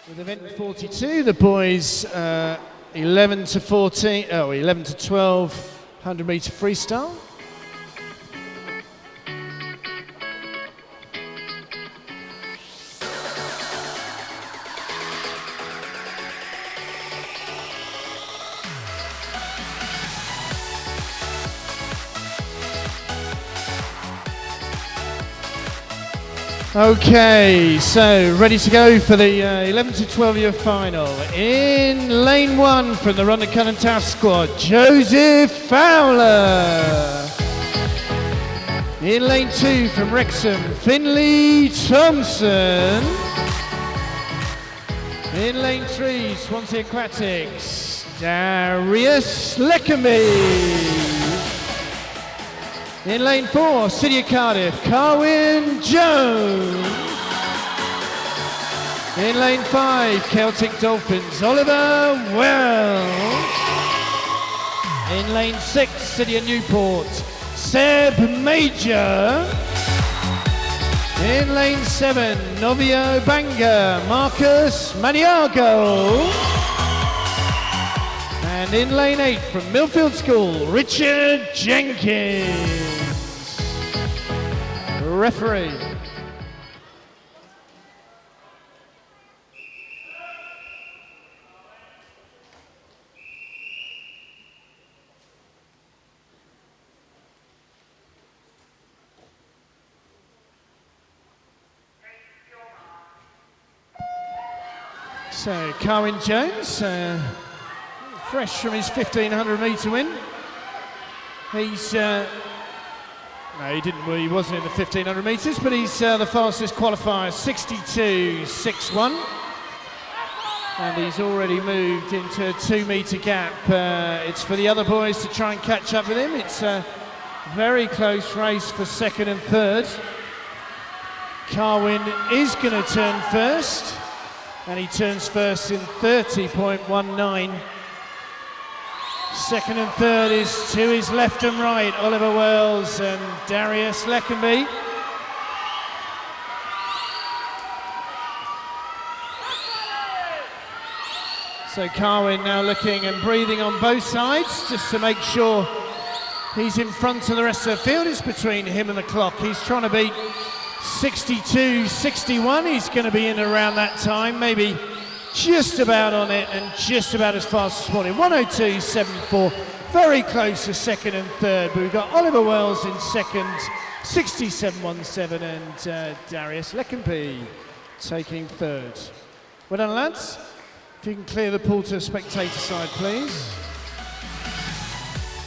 With event 42, the boys 11 to 14, 11 to 12, 100 meter freestyle. Okay, so ready to go for the 11 to 12 year final. In lane 1 from the Rhondda Cynon Taf squad, Joseph Fowler. In lane 2 from Wrexham, Finley Thompson. In lane 3, Swansea Aquatics, Darius Leckerby. In lane 4, City of Cardiff, Carwyn Jones. In lane 5, Celtic Dolphins, Oliver Wells. In lane 6, City of Newport, Seb Major. In lane 7, Novio Banga, Marcus Maniago. And in lane 8, from Millfield School, Richard Jenkins. Referee. So, Carwyn Jones, fresh from his 1500 metre win. He's no, he wasn't in the 1500 metres, but he's the fastest qualifier, 62.61. And he's already moved into a 2 metre gap. It's for the other boys to try and catch up with him. It's a very close race for second and third. Carwyn is going to turn first, and he turns first in 30.19. Second and third is to his left and right, Oliver Wells and Darius Leckerby. So Carwyn now looking and breathing on both sides just to make sure he's in front of the rest of the field. It's between him and the clock. He's trying to beat 62.61. He's going to be in around that time, maybe just about on it and just about as fast as morning. 102.74, very close to second and third, but we've got Oliver Wells in second, 67.17, and Darius Leckerby taking third. Well done, lads. If you can clear the pool to the spectator side, please.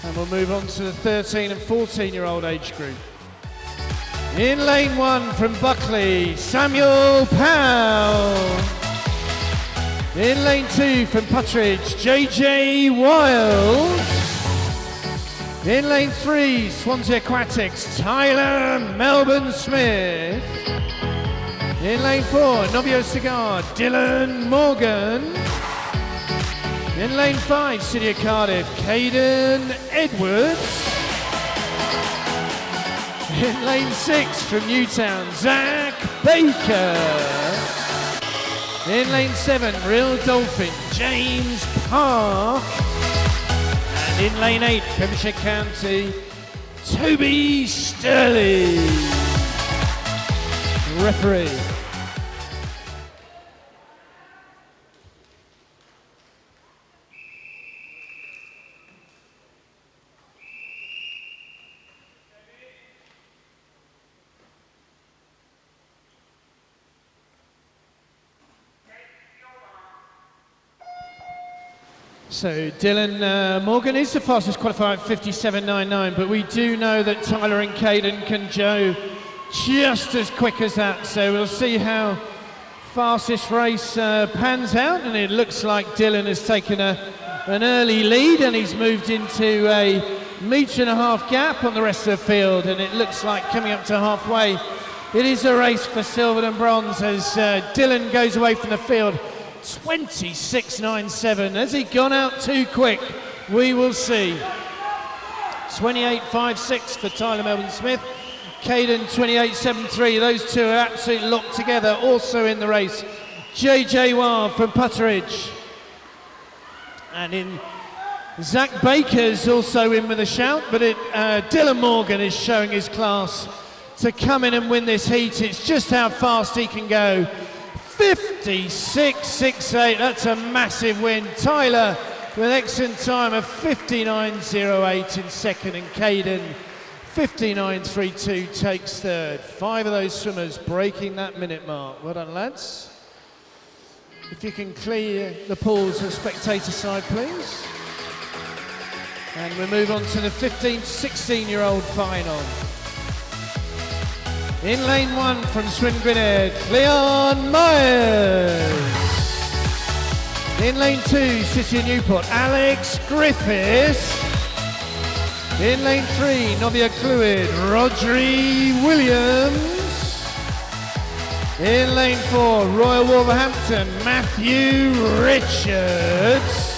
And we'll move on to the 13 and 14-year-old age group. In lane 1 from Buckley, Samuel Powell. In lane 2 from Puttridge, JJ Wild. In lane 3, Swansea Aquatics, Tyler Melbourne Smith. In lane 4, Novio Cigar, Dylan Morgan. In lane 5, City of Cardiff, Caden Edwards. In lane 6, from Newtown, Zach Baker. In lane 7, Real Dolphin, James Park. And in lane 8, Pembrokeshire County, Toby Sterling. Referee. So Dylan Morgan is the fastest qualifier at 57.99, but we do know that Tyler and Caden can go just as quick as that. So we'll see how fast this race pans out, and it looks like Dylan has taken an early lead, and he's moved into a 1.5 metre gap on the rest of the field, and it looks like coming up to halfway. It is a race for silver and bronze as Dylan goes away from the field. 26.97. Has he gone out too quick? We will see. 28.56 for Tyler Melbourne Smith. Caden 28.73. Those two are absolutely locked together. Also in the race, JJ from Putteridge. And in Zach Baker's also in with a shout, but Dylan Morgan is showing his class to come in and win this heat. It's just how fast he can go. 56.68, that's a massive win. Tyler with excellent time of 59.08 in second, and Caden 59.32 takes third. 5 of those swimmers breaking that minute mark. Well done, lads. If you can clear the pools to the spectator side, please. And we move on to the 15 to 16-year-old final. In lane 1 from Swin Gwynedd, Leon Myers. In lane 2, City of Newport, Alex Griffiths. In lane 3, Novia Clwyd, Rodri Williams. In lane 4, Royal Wolverhampton, Matthew Richards.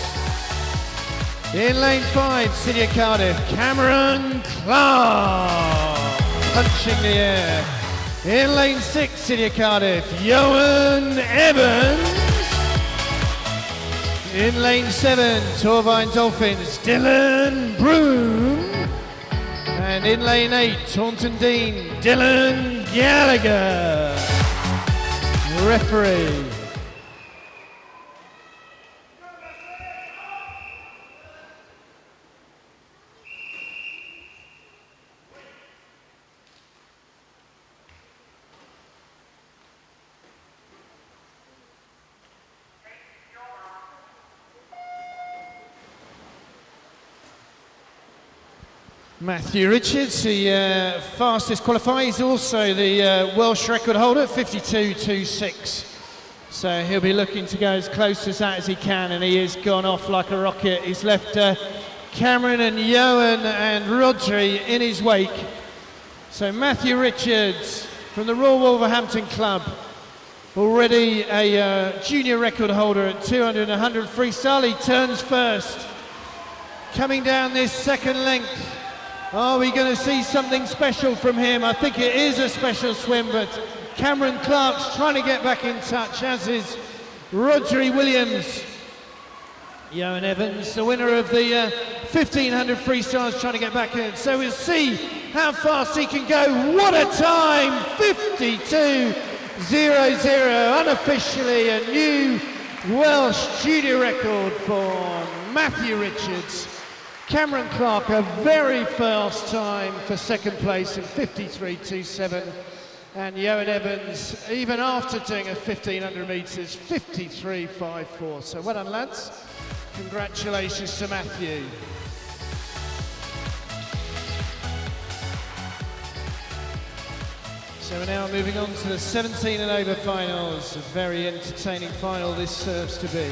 In lane 5, City of Cardiff, Cameron Clark, punching the air. In lane 6, City of Cardiff, Johan Evans. In lane 7, Torvine Dolphins, Dylan Broom. And in lane 8, Taunton Dean, Dylan Gallagher. Referee. Matthew Richards, the fastest qualifier. He's also the Welsh record holder at 52.26. So he'll be looking to go as close as that as he can, and he has gone off like a rocket. He's left Cameron and Johan and Rodri in his wake. So Matthew Richards from the Royal Wolverhampton Club, already a junior record holder at 200 and 100 freestyle. He turns first. Coming down this second length. Are we going to see something special from him? I think it is a special swim, but Cameron Clark's trying to get back in touch, as is Rodri Williams. Johan Evans, the winner of the 1500 freestyles, trying to get back in. So we'll see how fast he can go. What a time! 52.00, unofficially a new Welsh junior record for Matthew Richards. Cameron Clark, a very fast time for second place in 53.27, and Johan Evans, even after doing a 1500 metres, 53.54. So well done, lads. Congratulations to Matthew. So we're now moving on to the 17 and over finals. A very entertaining final this serves to be.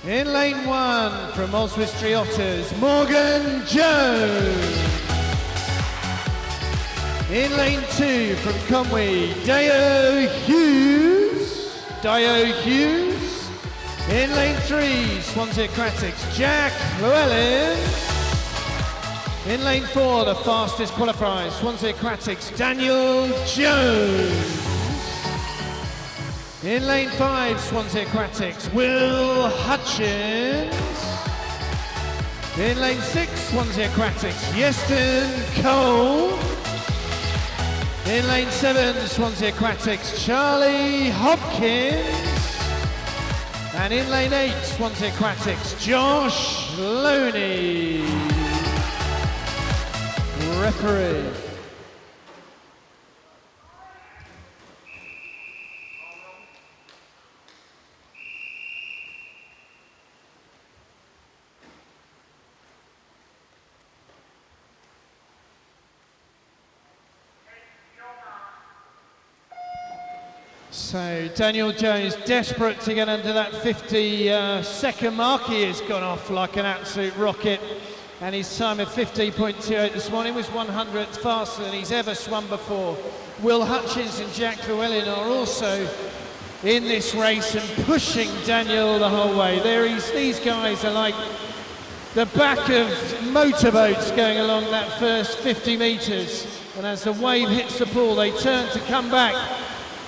In lane 1 from Oswestry Otters, Morgan Jones. In lane 2 from Conwy, Dio Hughes. In lane 3, Swansea Aquatics, Jack Llewellyn. In lane 4, the fastest qualifier, Swansea Aquatics, Daniel Jones. In lane 5, Swansea Aquatics, Will Hutchins. In lane 6, Swansea Aquatics, Yeston Cole. In lane 7, Swansea Aquatics, Charlie Hopkins. And in lane 8, Swansea Aquatics, Josh Loney. Referee. So Daniel Jones desperate to get under that 50-second mark. He has gone off like an absolute rocket, and his time of 50.28 this morning was 100th faster than he's ever swum before. Will Hutchins and Jack Llewellyn are also in this race and pushing Daniel the whole way. These guys are like the back of motorboats going along that first 50 metres, and as the wave hits the pool they turn to come back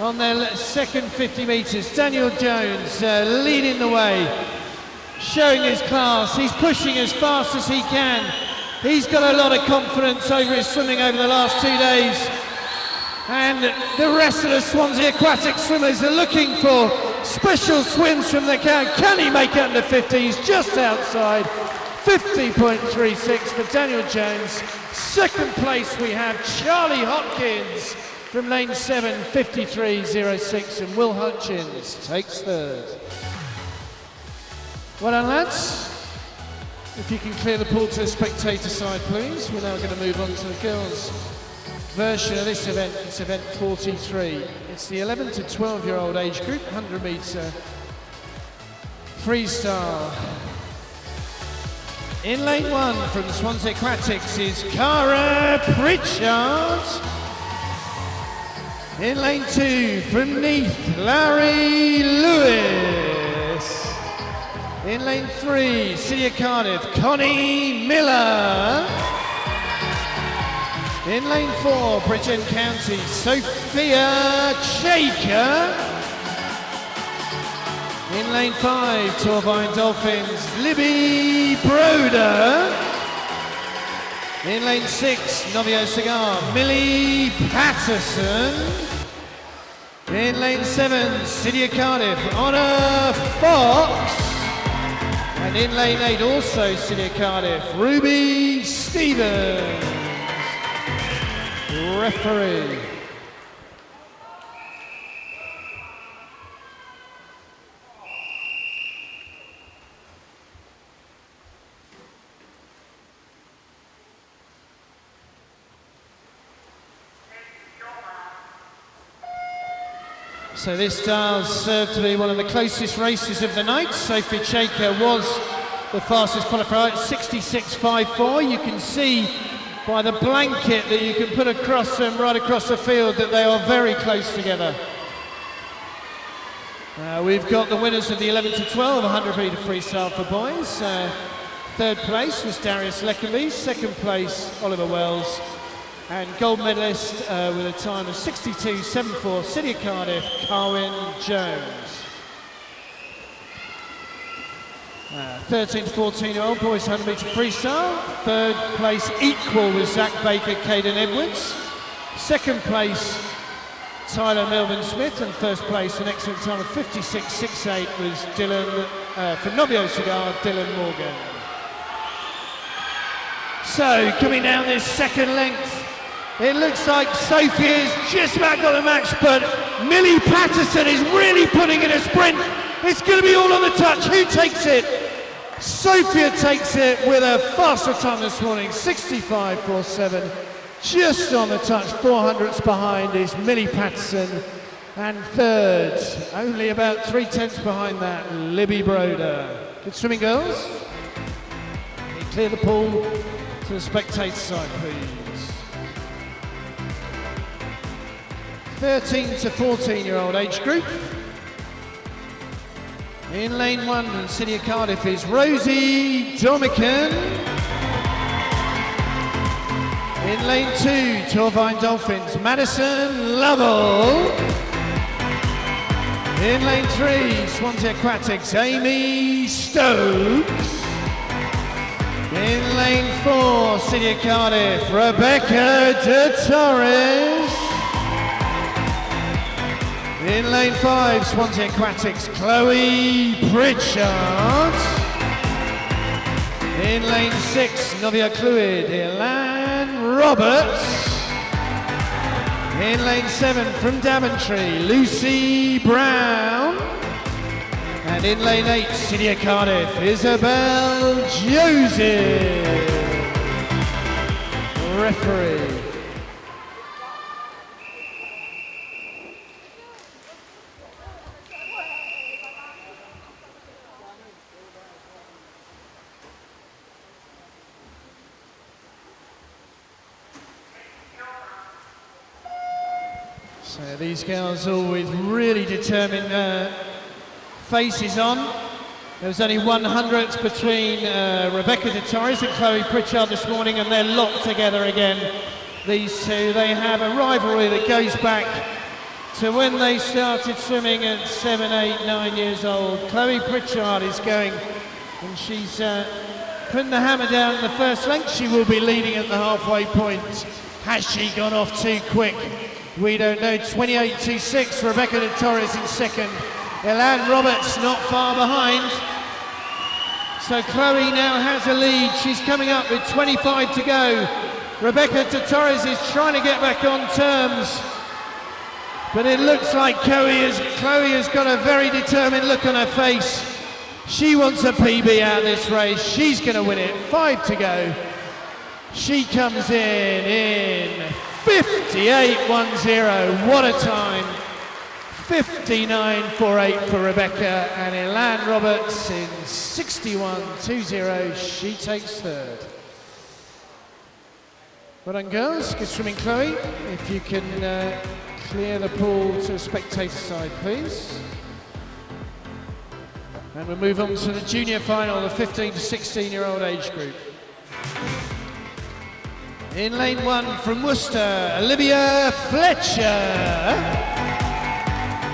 on their second 50 metres. Daniel Jones leading the way, showing his class. He's pushing as fast as he can. He's got a lot of confidence over his swimming over the last 2 days. And the rest of the Swansea aquatic swimmers are looking for special swims from the can. Can he make it under 50? He's just outside. 50.36 for Daniel Jones. Second place we have Charlie Hopkins from lane 7, 53.06, and Will Hutchins takes third. Well done, lads. If you can clear the pool to the spectator side, please. We're now going to move on to the girls' version of this event. It's event 43. It's the 11 to 12-year-old age group, 100 metre freestyle. In lane 1 from Swansea Aquatics is Cara Pritchard. In lane 2 from Neath, Larry Lewis. In lane 3, City of Cardiff, Connie Miller. In lane 4, Bridgend County, Sophia Shaker. In lane 5, Torvine Dolphins, Libby Broder. In lane 6, Novio Cigar, Millie Patterson. In lane 7, City of Cardiff, Honor Fox. And in lane 8, also City of Cardiff, Ruby Stevens. Referee. So this does serve to be one of the closest races of the night. Sophie Shaker was the fastest qualifier at 66.54. You can see by the blanket that you can put across them right across the field that they are very close together. We've got the winners of the 11 to 12 100 metre freestyle for boys. Third place was Darius Leckerby, second place Oliver Wells, and gold medalist with a time of 62.74, City of Cardiff, Carwyn Jones. 13 to 14-year-old boys 100 metre freestyle. Third place equal was Zach Baker, Caden Edwards. Second place Tyler Melvin Smith, and first place an excellent time of 56.68 was Dylan, for Novio Cigar, Dylan Morgan. So coming down this second length, it looks like Sophia's just about got the match, but Millie Patterson is really putting in a sprint. It's going to be all on the touch. Who takes it? Sophia takes it with a faster time this morning, 65.47. Just on the touch, 400ths behind is Millie Patterson. And third, only about 3/10 behind that, Libby Broder. Good swimming, girls. Can you clear the pool to the spectator side, please. 13 to 14-year-old age group. In lane 1 in City of Cardiff is Rosie Domican. In lane 2, Torvine Dolphins, Madison Lovell. In lane 3, Swansea Aquatics, Amy Stokes. In lane 4, City of Cardiff, Rebecca de Torres. In lane 5, Swansea Aquatics, Chloe Pritchard. In lane 6, Novia Clwyd, Elan Roberts. In lane 7, from Daventry, Lucy Brown. And in lane 8, City of Cardiff, Isabel Joseph. Referee. So these girls all with really determined faces on. There was only 100th between Rebecca de Torres and Chloe Pritchard this morning, and they're locked together again. These two, they have a rivalry that goes back to when they started swimming at 7, 8, 9 years old. Chloe Pritchard is going, and she's putting the hammer down in the first length. She will be leading at the halfway point. Has she gone off too quick? We don't know. 28.26, Rebecca de Torres in second. Elan Roberts not far behind. So Chloe now has a lead. She's coming up with 25 to go. Rebecca de Torres is trying to get back on terms. But it looks like Chloe has got a very determined look on her face. She wants a PB out of this race. She's going to win it. 5 to go. She comes in 58.10. What a time. 59.48 for Rebecca, and Elan Roberts in 61.20. She takes third. Well done, girls. Good swimming, Chloe. If you can clear the pool to the spectator side, please. And we'll move on to the junior final, the 15 to 16-year-old age group. In lane 1 from Worcester, Olivia Fletcher.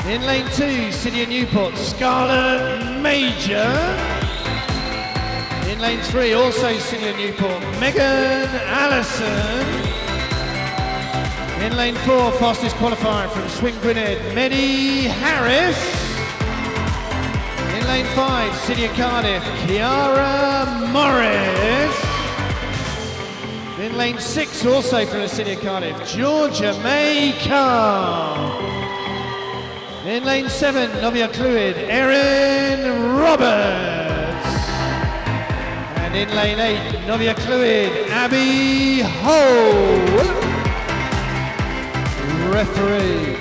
In lane 2, City of Newport, Scarlett Major. In lane 3, also City of Newport, Megan Allison. In lane 4, fastest qualifier from Swing Gwynedd, Medley Harris. In lane 5, City of Cardiff, Kiara Morris. In lane 6, also from the City of Cardiff, Georgia May Carr. In lane 7, Novia Clwyd, Erin Roberts. And in lane 8, Novia Clwyd, Abby Hole. Referee.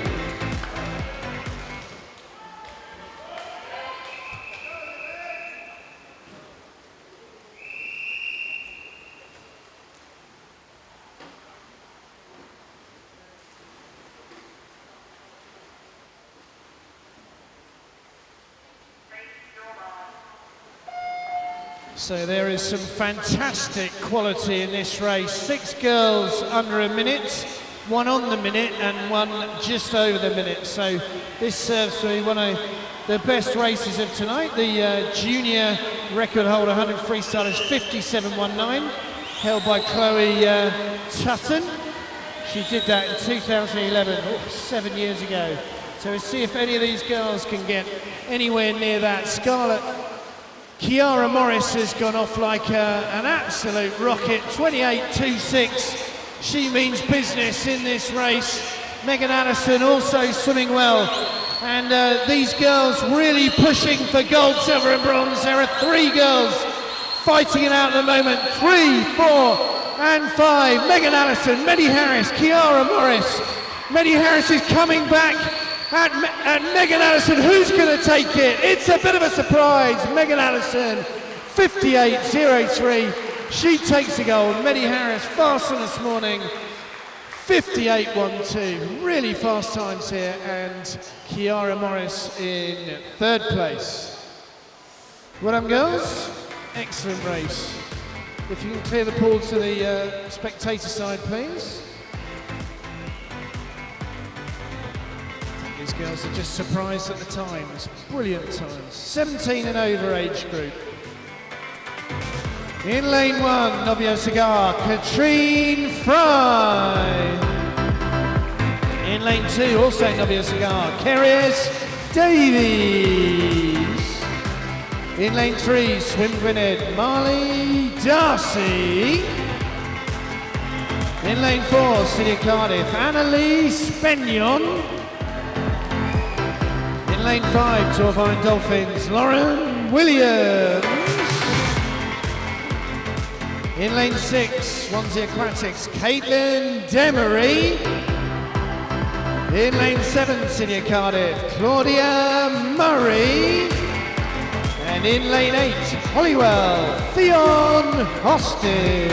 So there is some fantastic quality in this race. 6 girls under a minute, 1 on the minute and 1 just over the minute. So this serves to be one of the best races of tonight. The junior record holder 100 freestyle is 57.19, held by Chloe Tutton. She did that in 2011, 7 years ago. So we'll see if any of these girls can get anywhere near that. Kiara Morris has gone off like an absolute rocket, 28.26. She means business in this race. Megan Allison also swimming well. And these girls really pushing for gold, silver and bronze. There are 3 girls fighting it out at the moment. 3, 4 and 5. Megan Allison, Meddy Harris, Kiara Morris. Meddy Harris is coming back. At Megan Allison, who's going to take it? It's a bit of a surprise. Megan Allison, 58.03. She takes the gold. Meddy Harris, fast on this morning, 58.12. Really fast times here, and Kiara Morris in 3rd place. Well done, girls. Excellent race. If you can clear the pool to the spectator side, please. These girls are just surprised at the times. Brilliant times. 17 and over age group. In lane 1, Novia Cigar, Katrine Fry. In lane 2, also Novia Cigar, Keris Davies. In lane 3, Swim Gwynedd, Marley Darcy. In lane 4, City of Cardiff, Annalise Benyon. In lane 5, Tour Vine Dolphins, Lauren Williams. In lane 6, Swansea Aquatics, Caitlin Demery. In lane 7, City of Cardiff, Claudia Murray. And in lane 8, Holywell, Theon Austin.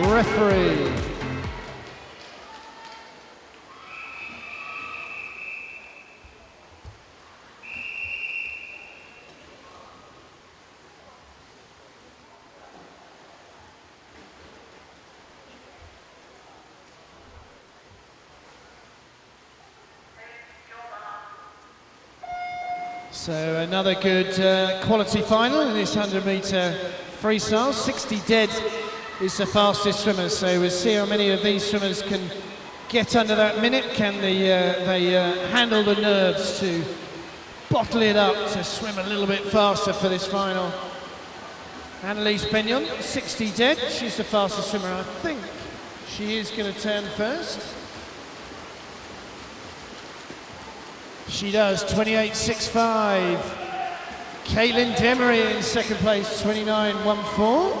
Referee. So another good quality final in this 100-metre freestyle. 60 dead is the fastest swimmer, so we'll see how many of these swimmers can get under that minute. Can they handle the nerves to bottle it up to swim a little bit faster for this final? Annalise Benyon, 60 dead, she's the fastest swimmer. I think she is going to turn first. She does, 28.65. Caitlin Demery in second place, 29.14.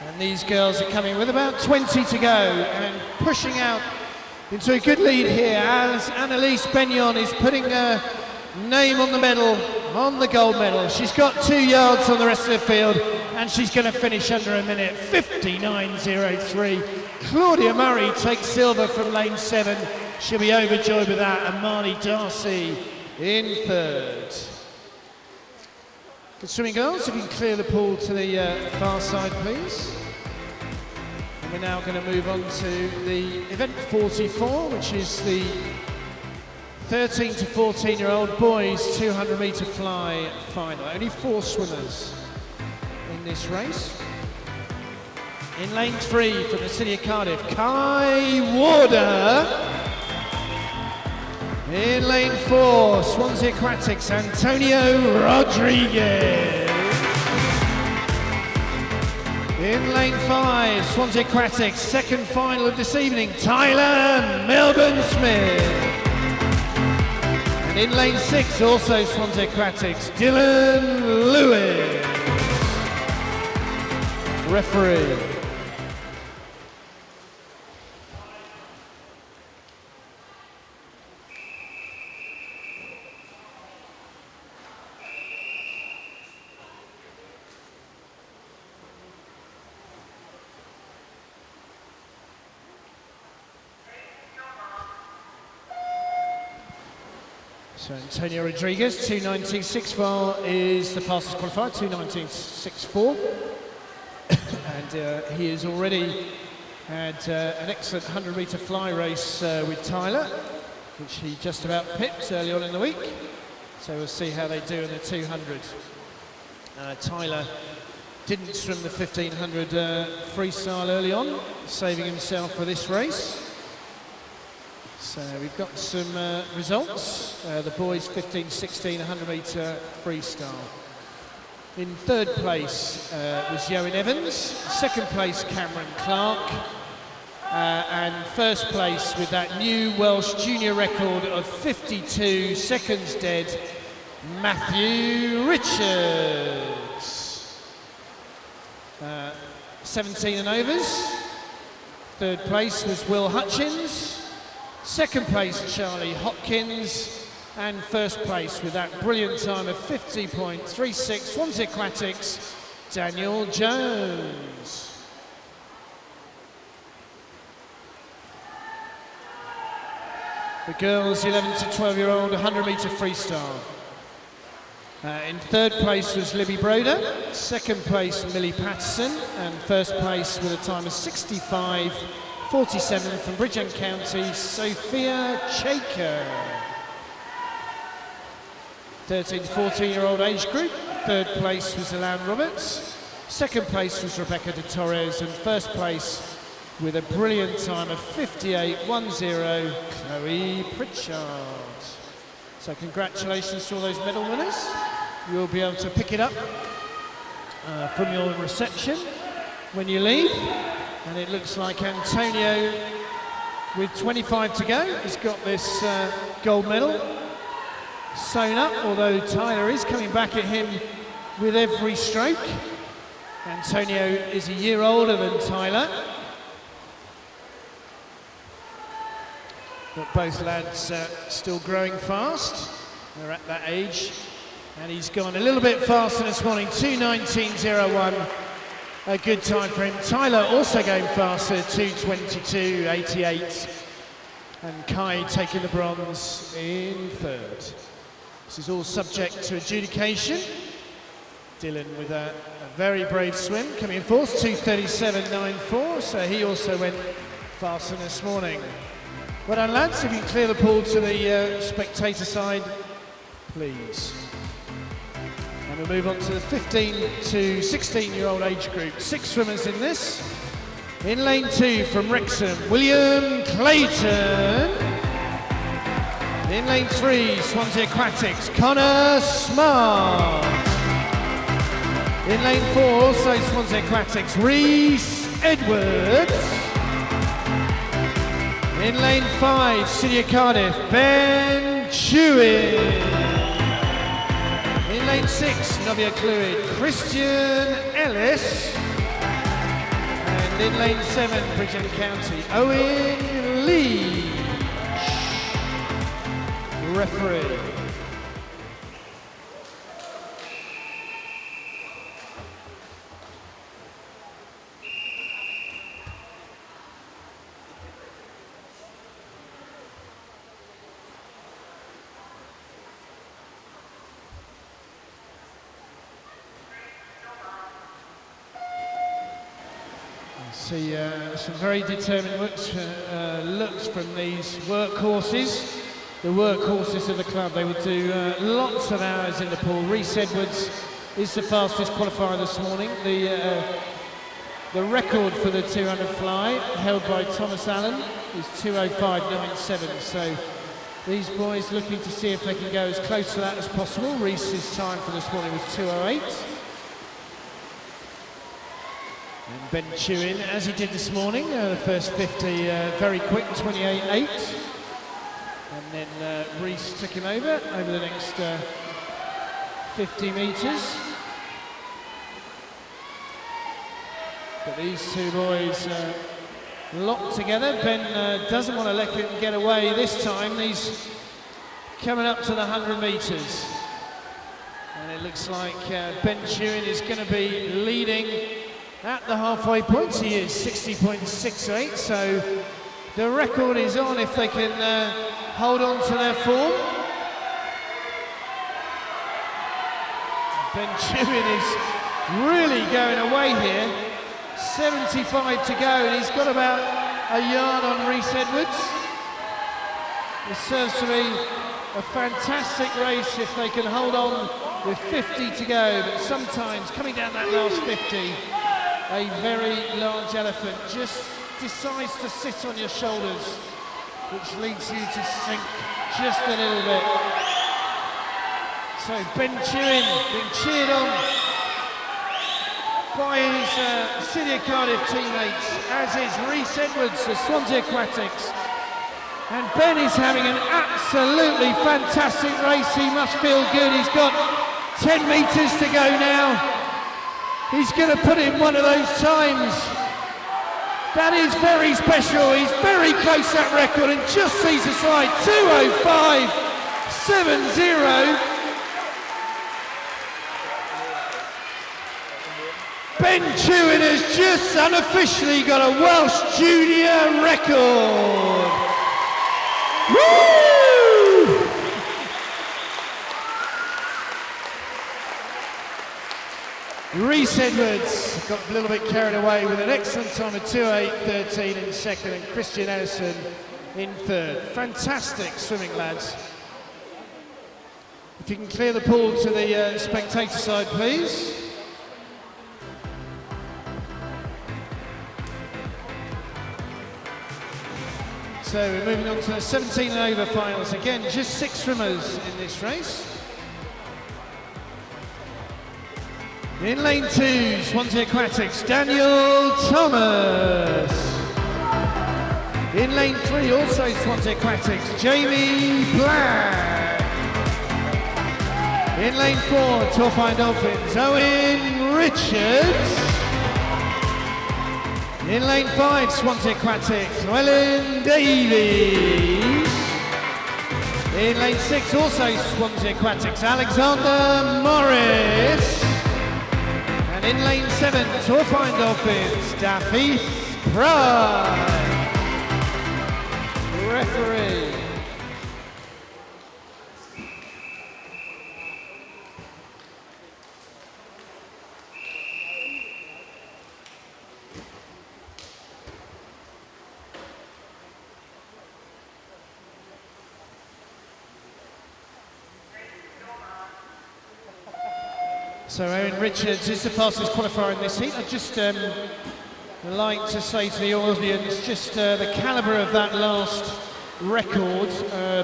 And these girls are coming with about 20 to go and pushing out into a good lead here as Annalise Benyon is putting her name on the medal, on the gold medal. She's got 2 yards on the rest of the field and she's going to finish under a minute, 59.03. Claudia Murray takes silver from lane 7. She'll be overjoyed with that. And Marnie Darcy in third. Good swimming, girls. If you can clear the pool to the far side, please. And we're now going to move on to the event 44, which is the 13 to 14-year-old boys 200-metre fly final. Only 4 swimmers in this race. In lane 3 from the city of Cardiff, Kai Warder. In lane 4, Swansea Aquatics, Antonio Rodriguez. In lane 5, Swansea Aquatics, second final of this evening, Tyler Melbourne Smith. And in lane 6, also Swansea Aquatics, Dylan Lewis. Referee. So Antonio Rodriguez, 2:19.64 is the fastest qualifier, 2:19.64. And he has already had an excellent 100-metre fly race with Tyler, which he just about pipped early on in the week. So we'll see how they do in the 200. Tyler didn't swim the 1500 freestyle early on, saving himself for this race. So we've got some results. The boys 15-16 100-metre freestyle. In third place was Yoan Evans, second place Cameron Clark, and first place with that new Welsh junior record of 52 seconds dead, Matthew Richards. 17 and overs. Third place was Will Hutchins. Second place, Charlie Hopkins, and first place with that brilliant time of 50.36, Swansea Aquatics, Daniel Jones. The girls 11 to 12-year-old 100-metre freestyle. In third place was Libby Broder, second place Millie Patterson, and first place with a time of 65.47 from Bridgend County, Sophia Chaker. 13 to 14-year-old age group, third place was Alan Roberts, second place was Rebecca de Torres, and first place with a brilliant time of 58.10, Chloe Pritchard. So congratulations to all those medal winners. You'll be able to pick it up from your reception when you leave. And it looks like Antonio, with 25 to go, has got this gold medal sewn up, although Tyler is coming back at him with every stroke. Antonio is a year older than Tyler. But both lads still growing fast. They're at that age. And he's gone a little bit faster this morning, 2:19.01. A good time for him. Tyler also going faster, 2:22.88. And Kai taking the bronze in third. This is all subject to adjudication. Dylan with a very brave swim, coming in fourth, 2:37.94, so he also went faster this morning. Well done, lads. If you can clear the pool to the spectator side, please. And we'll move on to the 15 to 16-year-old age group. 6 swimmers in this. In lane 2 from Wrexham, William Clayton. In lane 3, Swansea Aquatics, Connor Smart. In lane 4, also Swansea Aquatics, Reese Edwards. In lane 5, City of Cardiff, Ben Chewin. In lane 6, Novia Clwyd, Christian Ellis. And in lane 7, Bridgend County, Owen Lee. Referee. See some very determined looks from these workhorses. The workhorses of the club. They would do lots of hours in the pool. Reese Edwards is the fastest qualifier this morning. The record for the 200 fly, held by Thomas Allen, is 2:05.97. So these boys looking to see if they can go as close to that as possible. Reese's time for this morning was 2:08. And Ben Chewin, as he did this morning, the first 50 very quick, 28.8. And then Reese took him over the next 50 metres. But these two boys locked together. Ben doesn't want to let him get away this time. He's coming up to the 100 metres. And it looks like Ben Chewin is going to be leading at the halfway point. He is 60.68, so the record is on if they can hold on to their form. Ben Chewin is really going away here. 75 to go, and he's got about a yard on Reese Edwards. This serves to be a fantastic race if they can hold on with 50 to go, but sometimes coming down that last 50, a very large elephant just decides to sit on your shoulders, which leads you to sink just a little bit. So Ben Chewin being cheered on by his City of Cardiff teammates, as is Reese Edwards of Swansea Aquatics. And Ben is having an absolutely fantastic race. He must feel good. He's got 10 metres to go now. He's going to put in one of those times. That is very special. He's very close to that record and just sees the slide. 2:05.70. Ben Chewin has just unofficially got a Welsh junior record. Woo! Reese Edwards got a little bit carried away with an excellent time of 2:08.13 in second, and Christian Ellison in third. Fantastic swimming, lads. If you can clear the pool to the spectator side, please. So we're moving on to the 17 and over finals. Again, just 6 swimmers in this race. In lane 2, Swansea Aquatics, Daniel Thomas. In lane 3, also Swansea Aquatics, Jamie Black. In lane 4, Torfine Dolphins, Owen Richards. In lane 5, Swansea Aquatics, Llewellyn Davies. In lane 6, also Swansea Aquatics, Alexander Morris. And in lane 7, Torfine Dolphins, Daffy Pride. Referee. So Owen Richards is the fastest qualifier in this heat. I'd just like to say to the audience just the calibre of that last record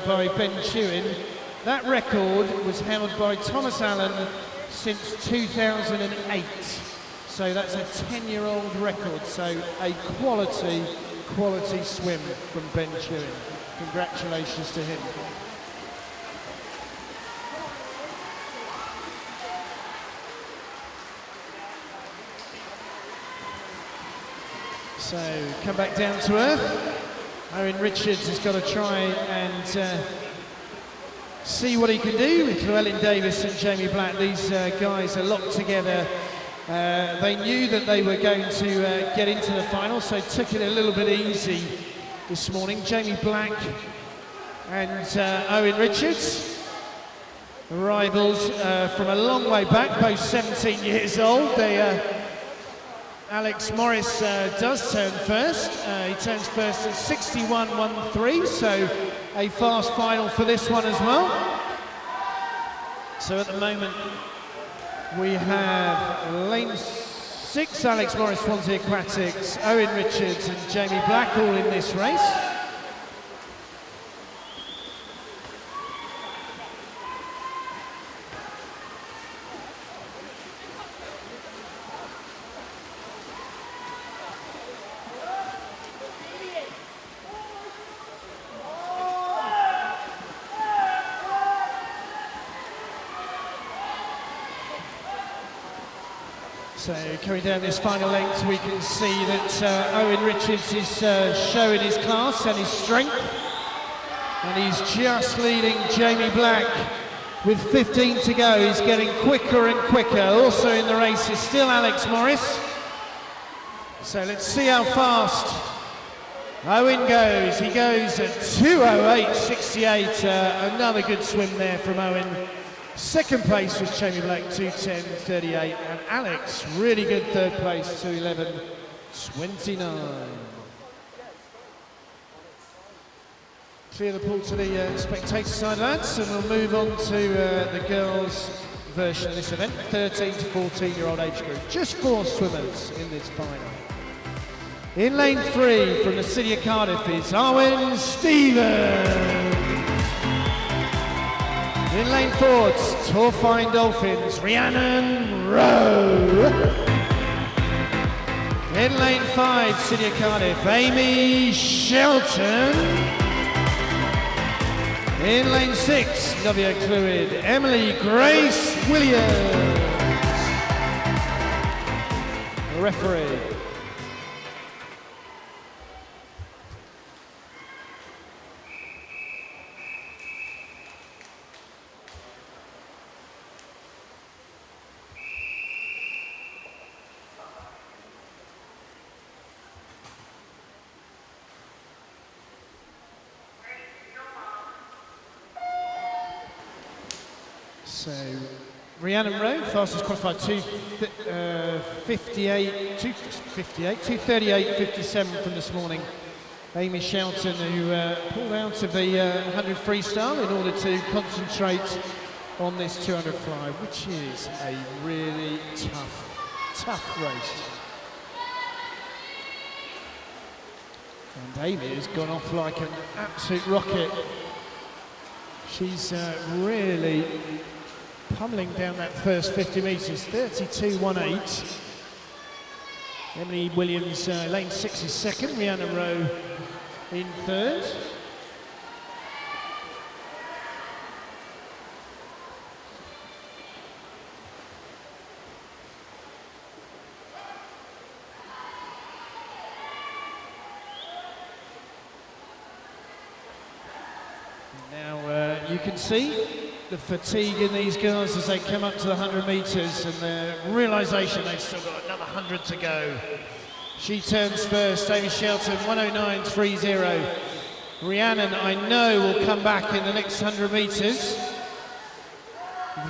by Ben Chewin. That record was held by Thomas Allen since 2008. So that's a 10-year-old record. So a quality swim from Ben Chewin. Congratulations to him. So come back down to earth. Owen Richards has got to try and see what he can do with Llewellyn Davis and Jamie Black. These guys are locked together. They knew that they were going to get into the final, so took it a little bit easy this morning. Jamie Black and Owen Richards, rivals from a long way back, both 17 years old. Alex Morris does turn first. He turns first at 61.13, so a fast final for this one as well. So at the moment we have lane 6, Alex Morris, Swansea Aquatics, Owen Richards and Jamie Black all in this race. So coming down this final length, we can see that Owen Richards is showing his class and his strength, and he's just leading Jamie Black with 15 to go. He's getting quicker and quicker. Also in the race is still Alex Morris. So let's see how fast Owen goes. He goes at 2:08.68. Another good swim there from Owen. Second place was Jamie Black, 2:10.38, and Alex, really good third place, 2:11.29. Clear the pool to the spectator side, lads, and we'll move on to the girls' version of this event, 13 to 14-year-old age group. Just 4 swimmers in this final. In lane 3 from the city of Cardiff is Arwen Stevens. In lane 4, Torfine Dolphins, Rhiannon Rowe. In lane 5, City of Cardiff, Amy Shelton. In lane 6, Novia Clwyd, Emily Grace Williams. The referee. So, Rhiannon Rowe, fastest qualified, 2:38.57 from this morning. Amy Shelton, who pulled out of the 100 freestyle in order to concentrate on this 200 fly, which is a really tough race. And Amy has gone off like an absolute rocket. She's really pummeling down that first 50 metres, 32.18. Emily Williams, lane 6 is second, Rhiannon Rowe in third. Now you can see the fatigue in these girls as they come up to the 100 metres and the realisation they've still got another 100 to go. She turns first, Amy Shelton, 1:09.30. Rhiannon, I know, will come back in the next 100 metres.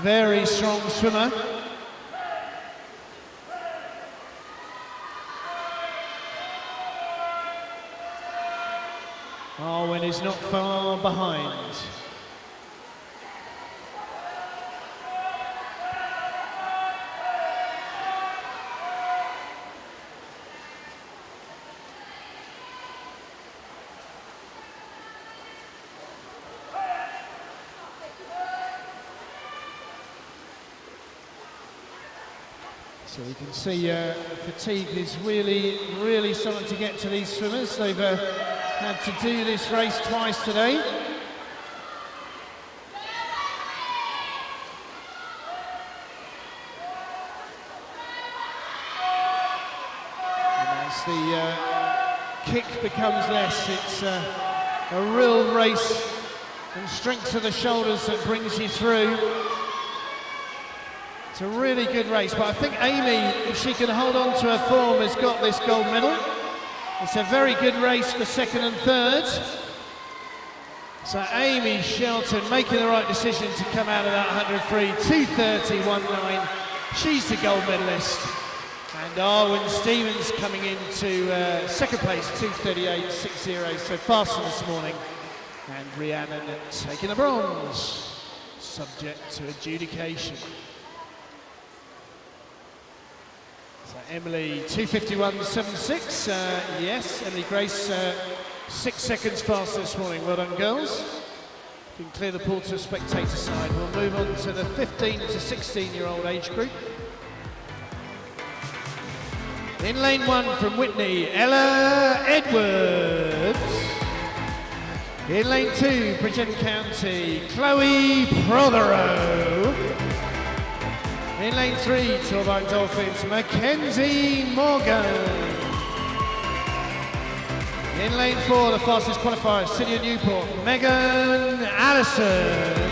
Very strong swimmer. Arwen is not far behind. So you can see fatigue is really starting to get to these swimmers. They've had to do this race twice today. And as the kick becomes less, it's a real race and strength to the shoulders that brings you through. It's a really good race, but I think Amy, if she can hold on to her form, has got this gold medal. It's a very good race for second and third. So Amy Shelton making the right decision to come out of that 100 free, 2:30.19. She's the gold medalist. And Arwen Stevens coming into second place, 2:38.60, so faster this morning. And Rhiannon taking the bronze, subject to adjudication. So Emily, 2:51.76, yes, Emily Grace, 6 seconds faster this morning. Well done, girls. You can clear the pool to the spectator side. We'll move on to the 15 to 16-year-old age group. In lane 1 from Whitney, Ella Edwards. In lane 2, Bridgend County, Chloe Prothero. In lane 3, Torbine Dolphins, Mackenzie Morgan. In lane 4, the fastest qualifier, City of Newport, Megan Allison.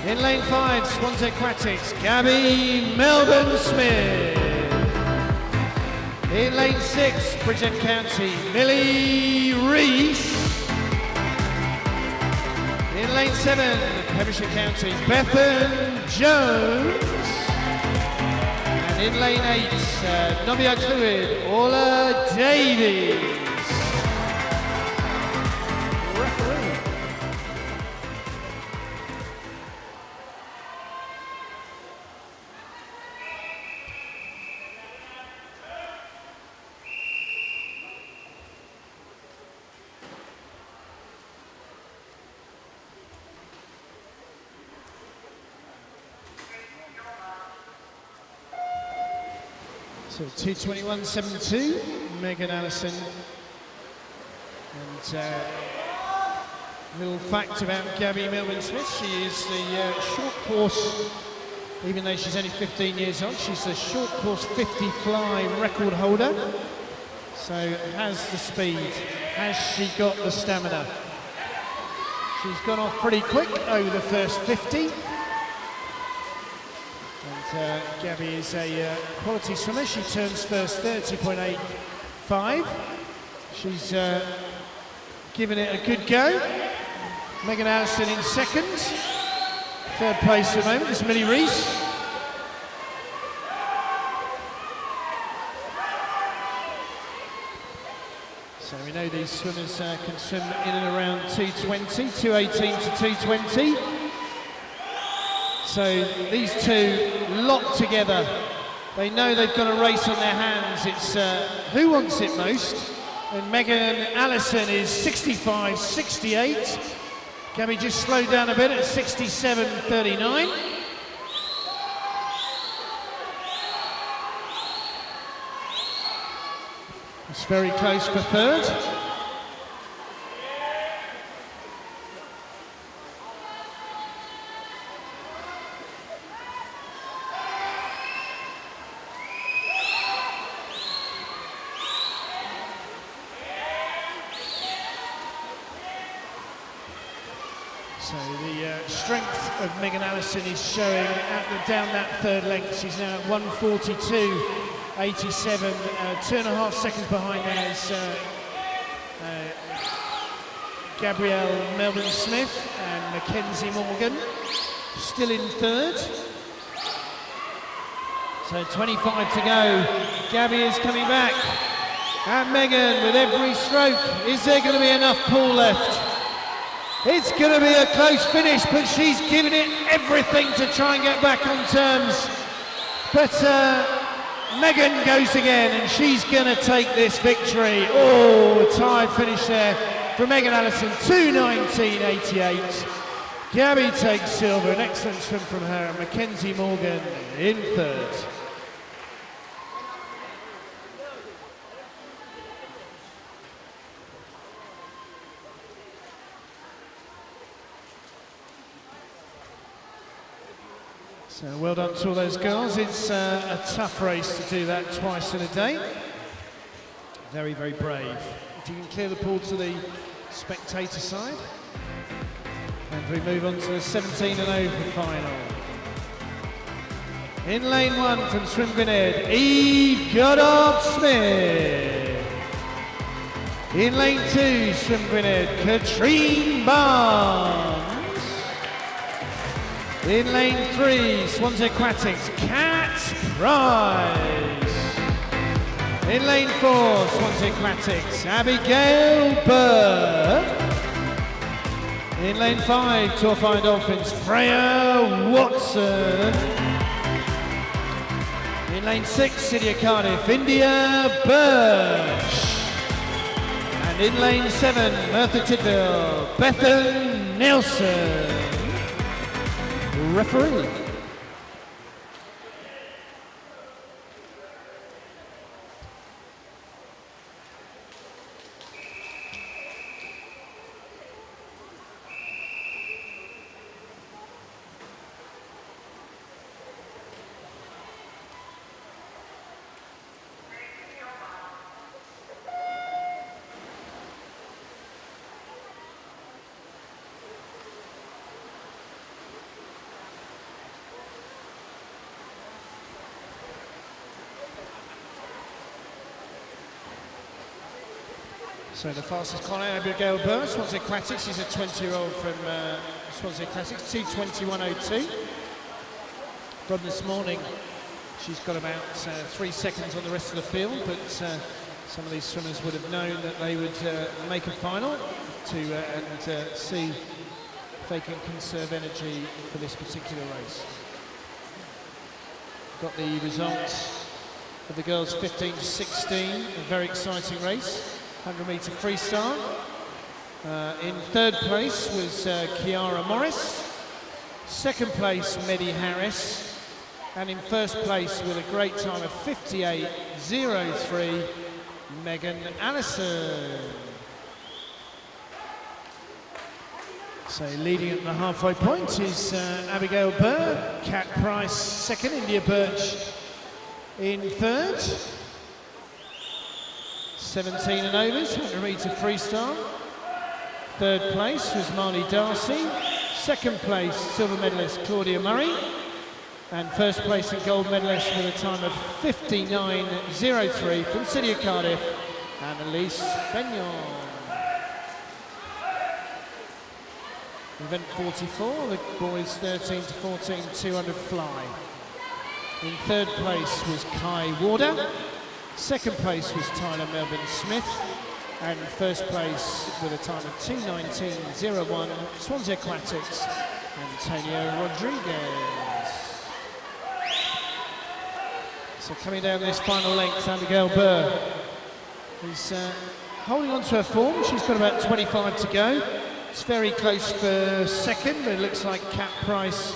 In lane 5, Swans Aquatics, Gabby Melbourne Smith. In lane 6, Bridgend County, Millie Reese. In lane 7, Pembrokeshire County, Bethan Jones. And in lane 8, Novia Clwyd, Orla Davies. Referee. So 2:21.72, Megan Allison. And little fact about Gabby Melbourne Smith, she is the short course, even though she's only 15 years old, she's the short course 50 fly record holder. So has the speed, has she got the stamina? She's gone off pretty quick over the first 50. And Gabby is a quality swimmer. She turns first 30.85. She's given it a good go. Megan Allison in second. Third place at the moment is Millie Reese. So we know these swimmers can swim in and around 2:20, 2:18 to 2:20. So these two locked together. They know they've got a race on their hands. It's who wants it most. And Megan Allison is 65.68. Gabby just slowed down a bit at 67.39. It's very close for third. So the strength of Megan Allison is showing down that third length. She's now at 1:42.87, 2.5 seconds behind now is Gabrielle Melbourne Smith and Mackenzie Morgan, still in third. So 25 to go. Gabby is coming back. And Megan with every stroke. Is there going to be enough pool left? It's going to be a close finish, but she's giving it everything to try and get back on terms. But Megan goes again, and she's going to take this victory. Oh, a tired finish there for Megan Allison, 2:19.88. Gabby takes silver, an excellent swim from her, and Mackenzie Morgan in third. So well done to all those girls. It's a tough race to do that twice in a day. Very, very brave. If you can clear the pool to the spectator side. And we move on to the 17 and over final. In lane 1 from Swim Gwynedd, Eve Goddard-Smith. In lane 2, Swim Gwynedd, Katrine Barnes. In lane 3, Swansea Aquatics, Cat Price. In lane 4, Swansea Aquatics, Abigail Burr. In lane 5, Tour Fine Dolphins, Freya Watson. In lane 6, City of Cardiff, India Birch. And in lane 7, Merthyr Tydfil, Bethan Nelson. Referee. So the fastest qualifier, Abigail Burr, Swansea Aquatics. She's a 20-year-old from Swansea Aquatics, 2:21.02. From this morning, she's got about 3 seconds on the rest of the field, but some of these swimmers would have known that they would make a final and see if they can conserve energy for this particular race. Got the results of the girls 15 to 16, a very exciting race. 100-metre freestyle. In third place was Kiara Morris. Second place, Medley Harris. And in first place with a great time of 58.03, Megan Allison. So leading at the halfway point is Abigail Burr, Cat Price second, India Birch in third. 17 and overs, 100-metre freestyle. Third place was Marley Darcy. Second place, silver medalist Claudia Murray. And first place and gold medalist with a time of 59.03 from City of Cardiff, Annalise Benyon. Event 44, the boys 13 to 14, 200 fly. In third place was Kai Warder. Second place was Tyler Melbourne Smith, and first place with a time of 2:19.01, Swansea Aquatics, Antonio Rodriguez. So coming down this final length, Abigail Burr is holding on to her form. She's got about 25 to go. It's very close for second, but it looks like Cat Price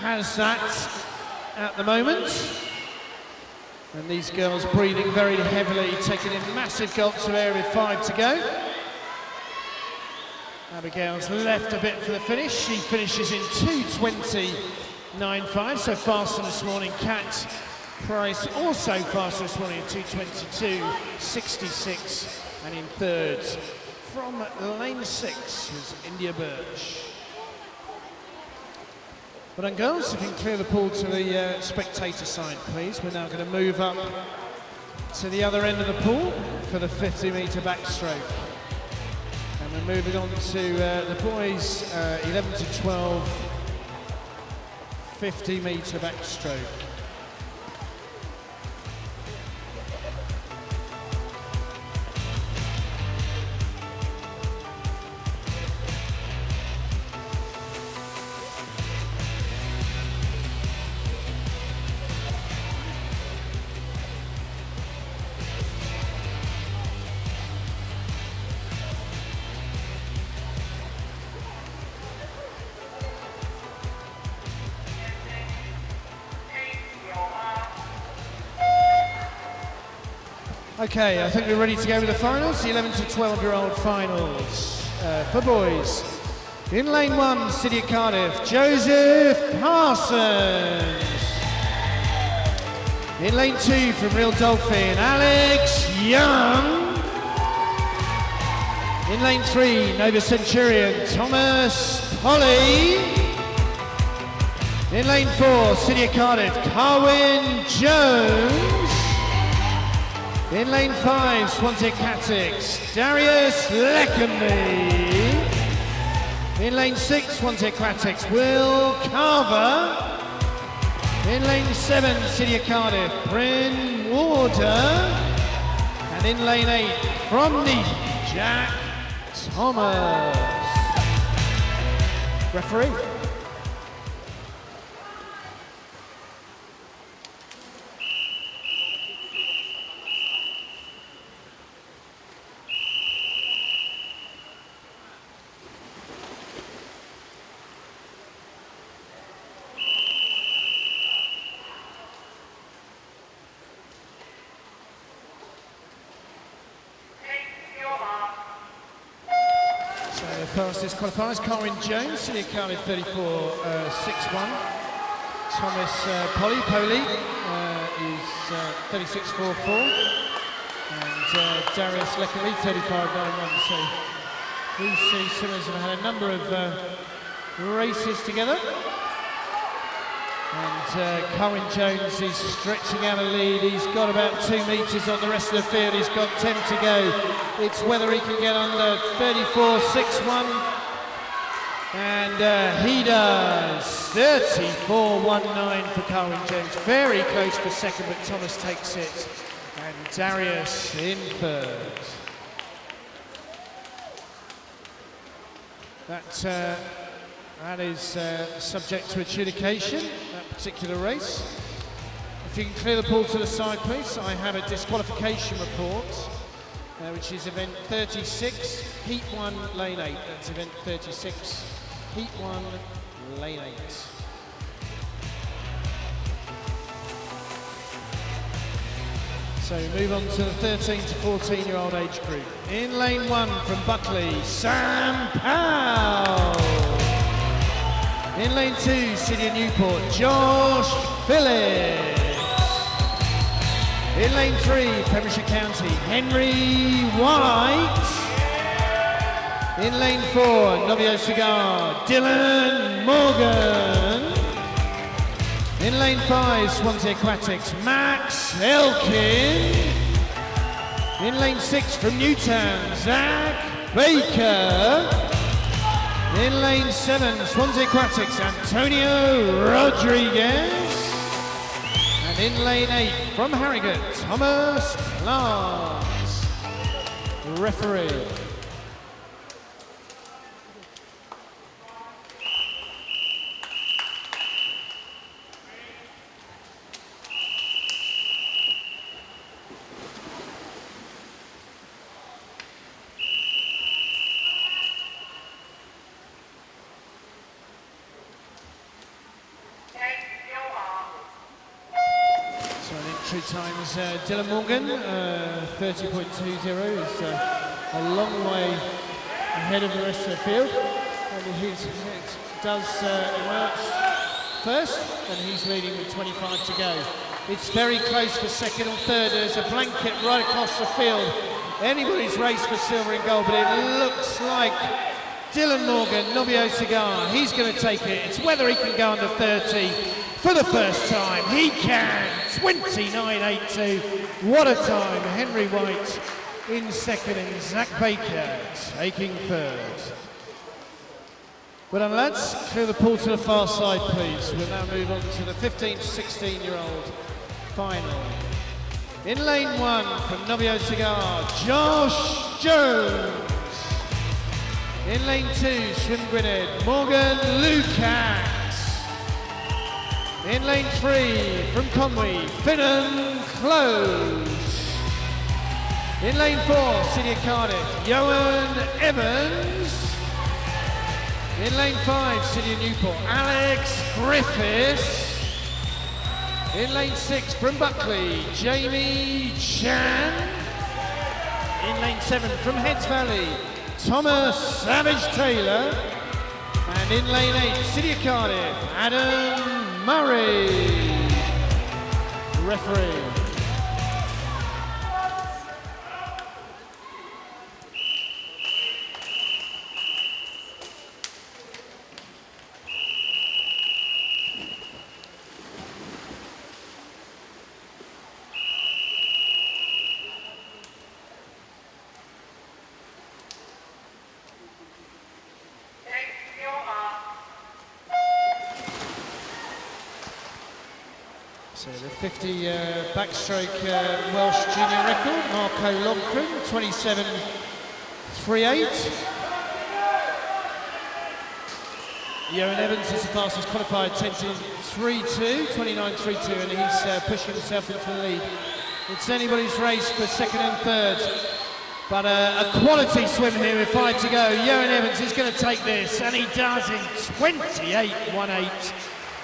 has that at the moment. And these girls breathing very heavily, taking in massive gulps of air with 5 to go. Abigail's left a bit for the finish. She finishes in 2:20.95, so faster this morning. Cat Price also faster this morning at 2:22.66. And in third, from lane 6, was India Birch. Well done, girls. If you can clear the pool to the spectator side, please. We're now going to move up to the other end of the pool for the 50-metre backstroke. And we're moving on to the boys 11 to 12 50-metre backstroke. Okay, I think we're ready to go with the finals, the 11 to 12-year-old finals for boys. In lane 1, City of Cardiff, Joseph Parsons. In lane 2, from Real Dolphin, Alex Young. In lane 3, Nova Centurion, Thomas Polly. In lane 4, City of Cardiff, Carwyn Jones. In lane 5, Swansea Catix, Darius Leckerby. In lane 6, Swansea Catix, Will Carver. In lane 7, City of Cardiff, Bryn Warder. And in lane 8, from Neath, Jack Thomas. Referee. Fastest qualifiers, Carwyn Jones, City of Cardiff 34.61. Thomas Polly is 36.44. And Darius Leckerby 35.91. So these two swimmers have had a number of races together. And Carwyn Jones is stretching out a lead. He's got about 2 metres on the rest of the field. He's got 10 to go. It's whether he can get under 34.61. And he does. 34.19 for Carwyn Jones. Very close for second, but Thomas takes it. And Darius in third. That is subject to adjudication, that particular race. If you can clear the pool to the side, please. I have a disqualification report, which is event 36, heat 1, lane 8. That's event 36, heat 1, lane 8. So we move on to the 13 to 14-year-old age group. In lane 1 from Buckley, Sam Powell. In lane 2, City of Newport, Josh Phillips. In lane 3, Pembrokeshire County, Henry White. In lane 4, Novio Cigar, Dylan Morgan. In lane 5, Swansea Aquatics, Max Elkin. In lane 6, from Newtown, Zach Baker. In lane 7, Swansea Aquatics, Antonio Rodriguez. And in lane 8, from Harrogate, Thomas Plant. Referee. Entry times Dylan Morgan, 30.20 is a long way ahead of the rest of the field. And it does emerge first, and he's leading with 25 to go. It's very close for second and third. There's a blanket right across the field. Anybody's race for silver and gold, but it looks like Dylan Morgan, Novio Cigar, he's going to take it. It's whether he can go under 30 for the first time. He can. 29.82. What a time. Henry White in second and Zach Baker taking third. Well done, lads. Clear the pool to the far side, please. We'll now move on to the 15 to 16-year-old final. In lane 1 from Novio Cigar, Josh Jones. In lane 2, Swim Gwynedd, Morgan Lukacs. In lane 3, from Conwy, Finnan Close. In lane 4, City of Cardiff, Johan Evans. In lane 5, City of Newport, Alex Griffiths. In lane 6, from Buckley, Jamie Chan. lane 7 from Heads Valley, Thomas Savage Taylor. And in lane 8, City of Cardiff, Adam Murray. Referee. So the 50 backstroke Welsh junior record, Marco Longcombe, 27.38. Johan Evans is the fastest qualified, 10.32, 29.32, and he's pushing himself into the lead. It's anybody's race for second and third, but a quality swim here with 5 to go. Johan Evans is going to take this, and he does in 28.18.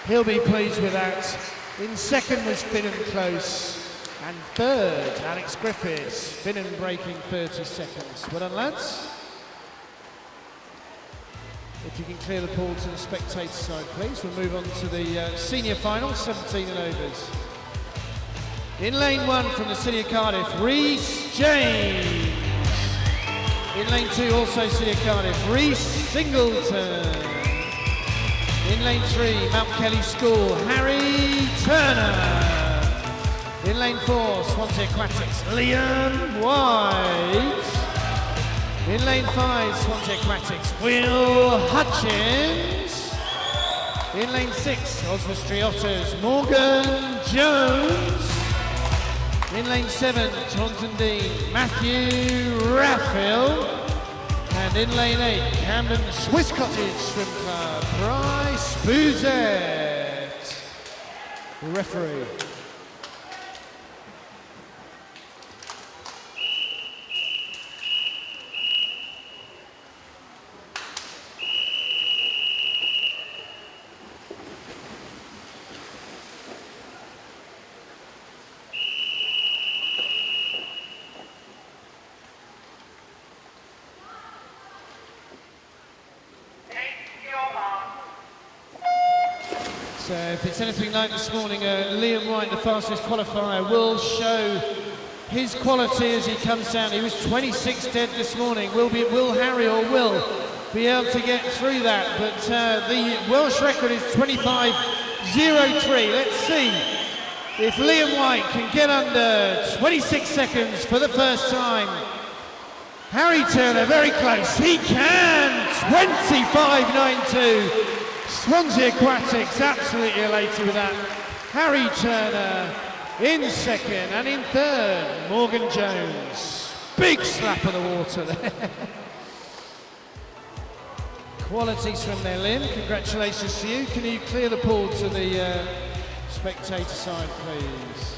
He'll be pleased with that. In second was Finnan Close, and third, Alex Griffiths. Finnan breaking 30 seconds. Well done, lads. If you can clear the pool to the spectator side, please. We'll move on to the senior final, 17 and overs. In lane 1 from the City of Cardiff, Rhys James. In lane 2, also City of Cardiff, Rhys Singleton. In lane 3, Mount Kelly School, Harry Turner. In lane 4, Swansea Aquatics, Liam White. In lane 5, Swansea Aquatics, Will Hutchins. In lane 6, Oswestry Otters, Morgan Jones. In lane 7, Taunton Dean, Matthew Raphael. And in lane 8, Camden Swiss Cottage Swim Club, Bryce Bouzet. Referee. So if it's anything like this morning, Liam White, the fastest qualifier, will show his quality as he comes down. He was 26 dead this morning. Will Harry or Will be able to get through that? But the Welsh record is 25.03. Let's see if Liam White can get under 26 seconds for the first time. Harry Turner very close. He can! 25.92. Swansea Aquatics absolutely elated with that. Harry Turner in second, and in third, Morgan Jones. Big slap of the water there. Qualities from there, Liam. Congratulations to you. Can you clear the pool to the spectator side, please?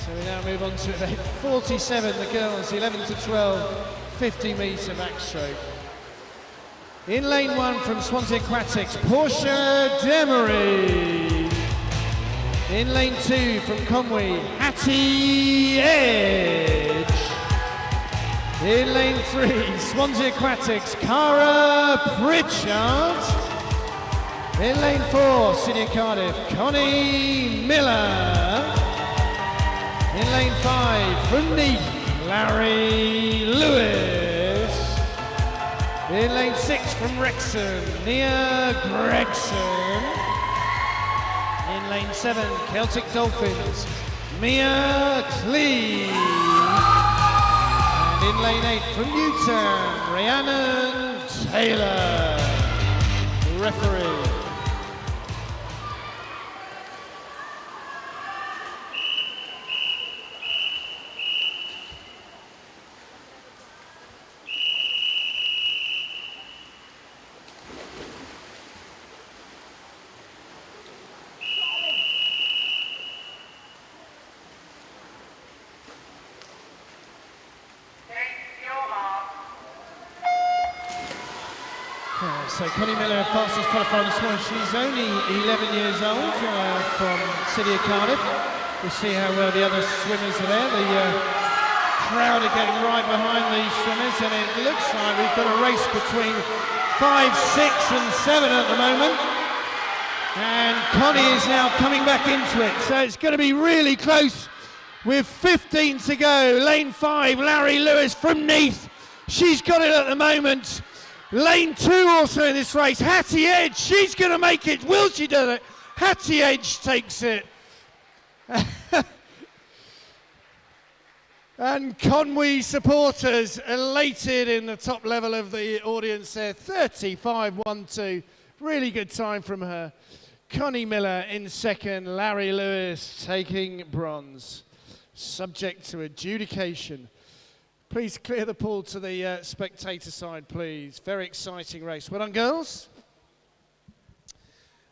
So we now move on to event 47, the girls, 11 to 12, 50-metre backstroke. In lane 1 from Swansea Aquatics, Portia Demery. In lane 2 from Conway, Hattie Edge. In lane 3, Swansea Aquatics, Cara Pritchard. In lane 4, City of Cardiff, Connie Miller. In lane 5, from Neath, Larry Lewis. In lane 6 from Wrexham, Nia Gregson. In lane 7, Celtic Dolphins, Mia Clee. And in lane 8 from Newtown, Rhiannon Taylor. Referee. So Connie Miller, fastest qualifier this morning. She's only 11 years old, from City of Cardiff. We'll see how well the other swimmers are there. The crowd are getting right behind these swimmers, and it looks like we've got a race between 5, 6 and 7 at the moment. And Connie is now coming back into it, so it's going to be really close with 15 to go. Lane 5, Larry Lewis from Neath. She's got it at the moment. Lane 2 also in this race. Hattie Edge, she's going to make it. Will she do it? Hattie Edge takes it. And Conwy supporters elated in the top level of the audience there. 35.12. Really good time from her. Connie Miller in second. Larry Lewis taking bronze. Subject to adjudication. Please clear the pool to the spectator side, please. Very exciting race. Well done, girls.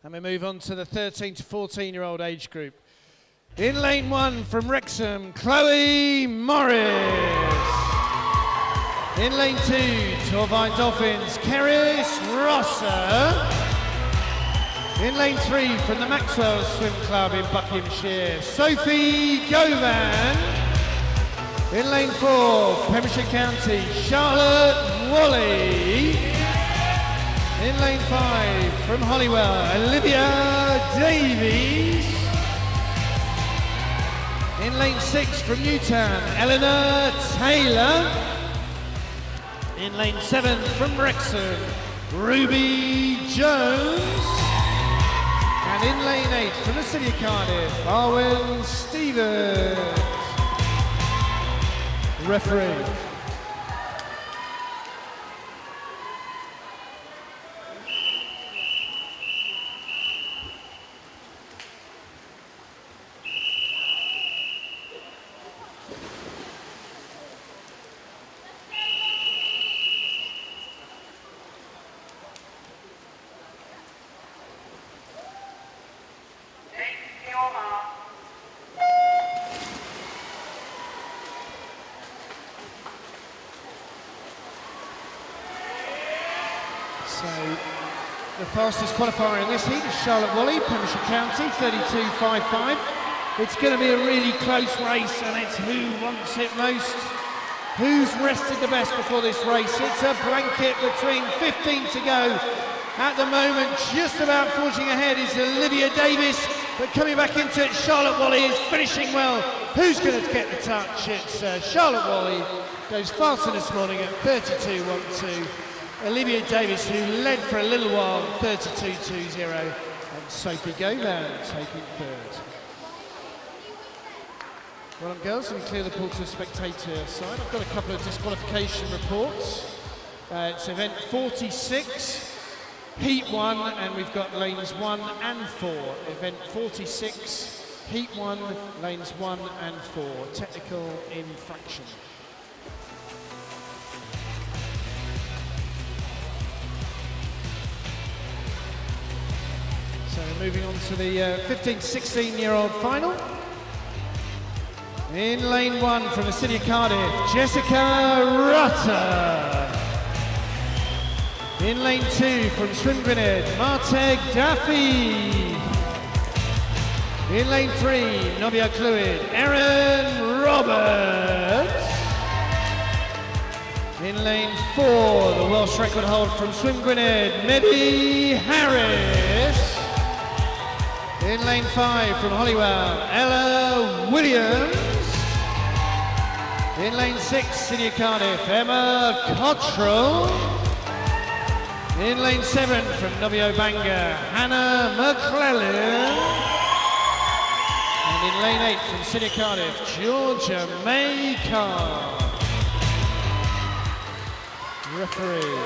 And we move on to the 13 to 14-year-old age group. In lane 1 from Wrexham, Chloe Morris. In lane 2, Torvine Dolphins, Keris Rosser. In lane 3 from the Maxwell Swim Club in Buckinghamshire, Sophie Govan. In lane 4, Pembrokeshire County, Charlotte Wally. In lane 5 from Holywell, Olivia Davies. In lane 6 from Newtown, Eleanor Taylor. In lane 7 from Wrexham, Ruby Jones. And in lane 8 from the city of Cardiff, Arwen Stevens. Referee. So the fastest qualifier in this heat is Charlotte Wally, Pembrokeshire County, 32.55. It's going to be a really close race, and it's who wants it most. Who's rested the best before this race? It's a blanket between 15 to go. At the moment, just about forging ahead is Olivia Davis, but coming back into it, Charlotte Wally is finishing well. Who's going to get the touch? It's Charlotte Wally, goes faster this morning at 32.12. Olivia Davis, who led for a little while, 32.20, and Sophie Govan taking third. Well done, girls, and clear the pool to the spectator side. I've got a couple of disqualification reports. It's event 46, heat 1, and we've got lanes 1 and 4. Event 46, heat 1, lanes 1 and 4. Technical infraction. So moving on to the 15-16-year-old final. In lane 1 from the city of Cardiff, Jessica Rutter. In lane 2 from Swin Gwynedd, Marteg Daffy. In lane 3, Novia Clwyd, Erin Roberts. In lane 4, the Welsh record holder from Swin Gwynedd, Medley Harris. In lane 5 from Holywell, Ella Williams. In lane 6, City of Cardiff, Emma Cottrell. In lane 7 from Novio Bangor, Hannah McClellan. And in lane 8 from City of Cardiff, Georgia May Carr. Referee.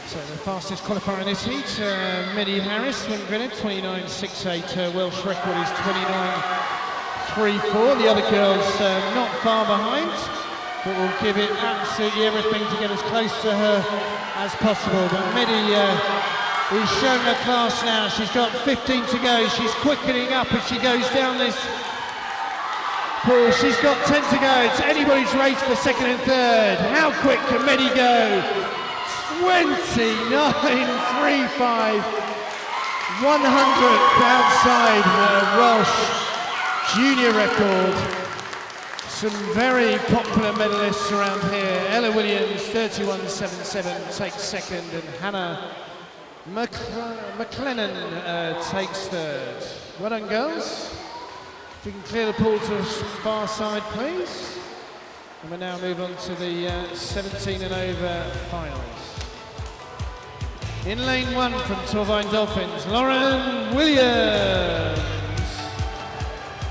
So the fastest qualifier in this heat, Medley Harris, Swin Gwynedd, 29.68. Her Welsh record is 29.34. The other girls not far behind. but will give it absolutely everything to get as close to her as possible. But Medley is showing her class now. She's got 15 to go. She's quickening up as she goes down this pool. She's got 10 to go. It's anybody's race for second and third. How quick can Medley go? 29.35. 100th outside her Welsh junior record. Some very popular medalists around here. Ella Williams, 31.77, takes second, and Hannah McLennan takes third. Well done, girls. If you can clear the pool to the far side, please. And we now move on to the 17 and over finals. In lane 1 from Torvine Dolphins, Lauren Williams.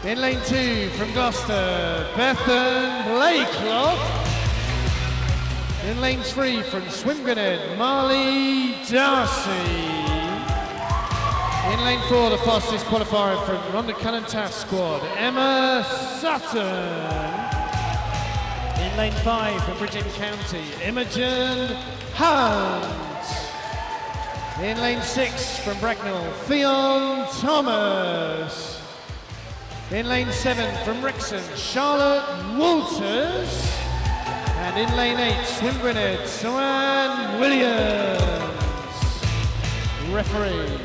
In lane 2 from Gloucester, Bethan Blakelock. In lane 3 from Swimgrenhead, Marley Darcy. In lane 4, the fastest qualifier from Rhondda Cullen Taft squad, Emma Sutton. In lane 5 from Bridgend County, Imogen Hunt. In lane 6 from Bracknell, Fionn Thomas. In lane 7 from Wrexham, Charlotte Walters. And in lane 8, Swimgrenhead, Soanne Williams. Referee.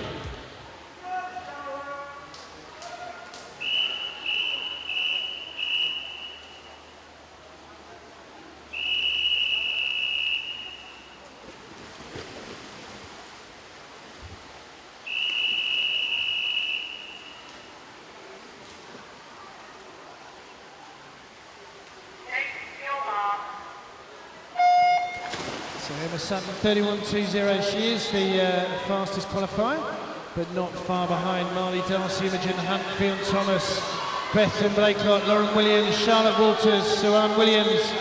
Emma Sutton, 31.20. She is the fastest qualifier, but not far behind Marley Darcy, Imogen Hunt, Fionn Thomas, Bethan Blakelock, Lauren Williams, Charlotte Walters, Suanne Williams,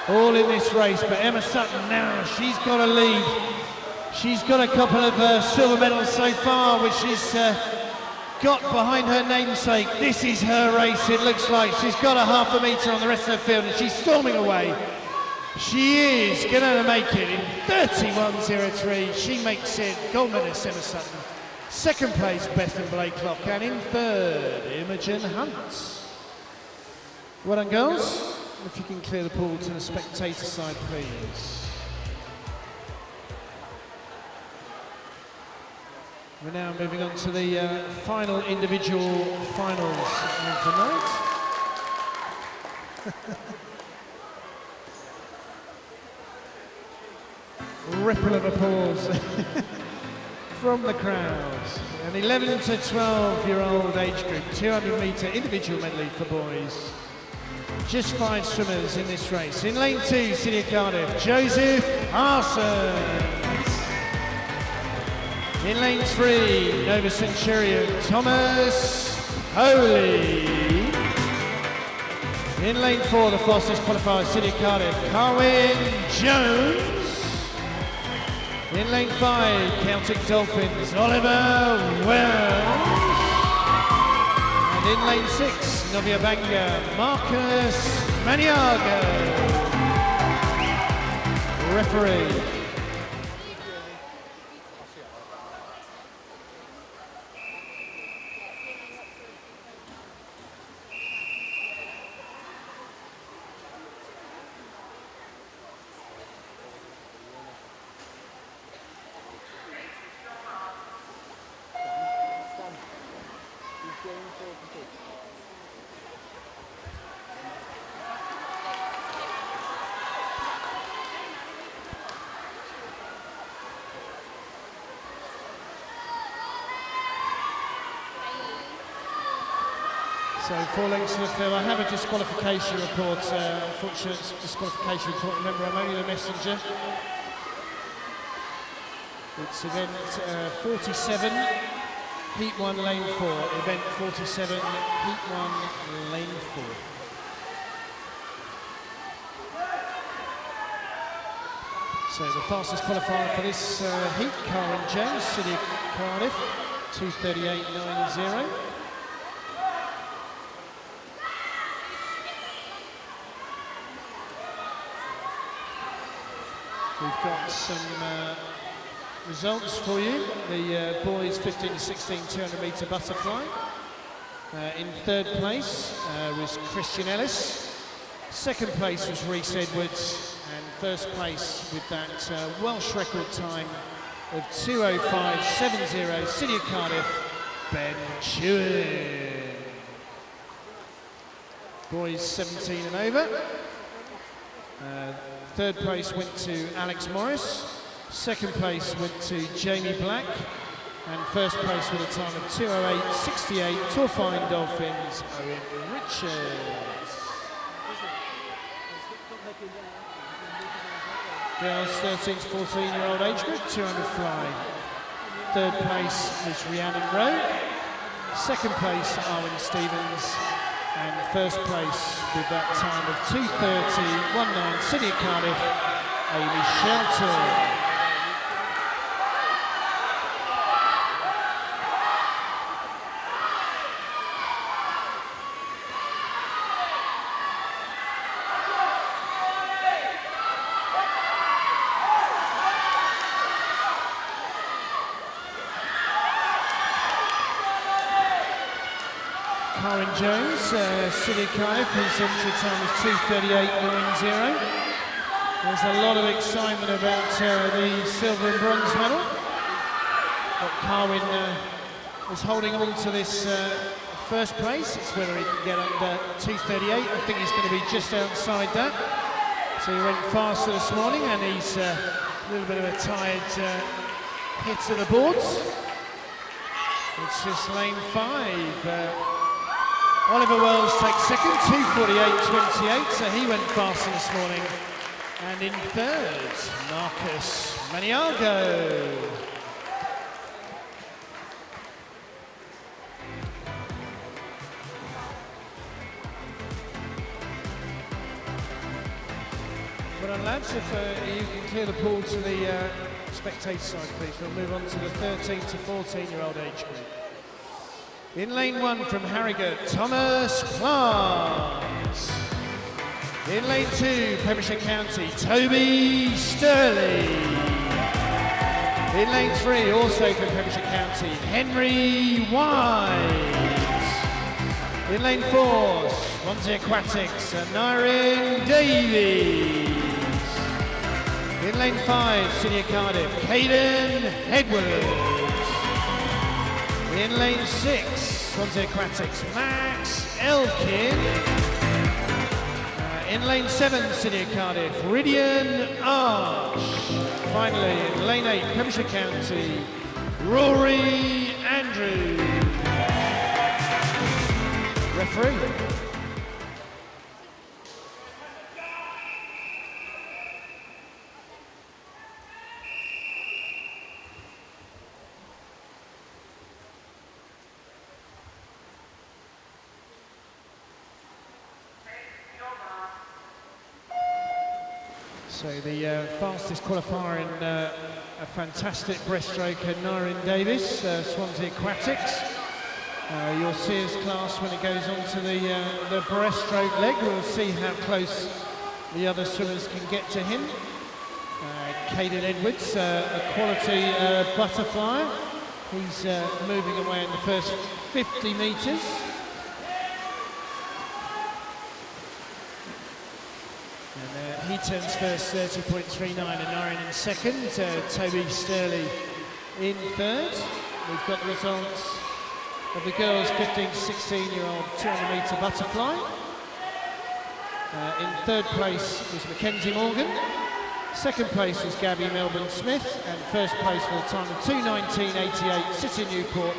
all in this race. But Emma Sutton now, she's got a lead. She's got a couple of silver medals so far, which she's got behind her namesake. This is her race, it looks like. She's got a half a metre on the rest of the field, and she's storming away. She is going to make it in 31.03. She makes it. Gold medalist Emma Sutton. Second place, Bethan Blakelock. And in third, Imogen Hunt. Well done, girls. If you can clear the pool to the spectator side, please. We're now moving on to the final individual finals of the night. Ripple of applause from the crowds. An 11 to 12-year-old age group, 200 metre individual medley for boys. Just 5 swimmers in this race. In lane 2, City of Cardiff, Joseph Parsons. In lane 3, Nova Centurion, Thomas Holy. In lane 4, the fastest qualifier, City of Cardiff, Carwyn Jones. In lane 5, Celtic Dolphins, Oliver Wells. And in lane 6, Novia Banga, Marcus Maniago. Referee. So 4 lengths to the field. I have a disqualification report, unfortunate disqualification report. Remember, I'm only the messenger. It's event 47, heat 1, lane 4. Event 47, heat 1, lane 4. So the fastest qualifier for this heat, Carwyn Jones, City of Cardiff, 2:38.90. We've got some results for you. The boys 15 to 16 200 metre butterfly. In third place was Christian Ellis. Second place was Rhys Edwards. And first place with that Welsh record time of 2:05.70, City of Cardiff, Ben Chewin. Boys 17 and over. Third place went to Alex Morris. Second place went to Jamie Black. And first place with a time of 2:08.68, Torfine Dolphins, Owen Richards. Girls 13 to 14-year-old age group, 200 fly. Third place was Rhiannon Rowe. Second place, Arwen Stevens. And first place with that time of 2:30.19, City of Cardiff, Amy Shelton. Karen Jones, City of Cardiff, his entry time is 2:38.90. There's a lot of excitement about the silver and bronze medal. But Carwin is holding on to this first place. It's whether he can get under 2:38. I think he's going to be just outside that. So he went faster this morning, and he's a little bit of a tired hit to the boards. It's just lane 5. Oliver Wells takes second, 2:48.28, so he went faster this morning. And in third, Marcus Maniago. Well done, lads. If you can clear the pool to the spectator side, please. We'll move on to the 13 to 14-year-old age group. In lane 1 from Harrogate, Thomas Plant. In lane 2, Pembrokeshire County, Toby Sturley. In lane 3, also from Pembrokeshire County, Henry White. In lane 4, Swansea Aquatics, Nyrin Davies. In lane 5, City of Cardiff, Caden Edwards. In lane 6, Swansea Aquatics, Max Elkin. In lane 7, City of Cardiff, Ridian Arch. Finally, in lane 8, Pembrokeshire County, Rory Andrews. Referee. So the fastest qualifier in a fantastic breaststroke, Nyrin Davis, Swansea Aquatics. You'll see his class when it goes on to the breaststroke leg. We'll see how close the other swimmers can get to him. Caden Edwards, a quality butterfly. He's moving away in the first 50 metres. He turns first, 30.39, and Nyrin in second. Toby Sturley in third. We've got the results of the girls' 15 to 16-year-old 200-metre butterfly. In third place was Mackenzie Morgan. Second place was Gabby Melbourne Smith, and first place with a time of 2:19.88, City Newport,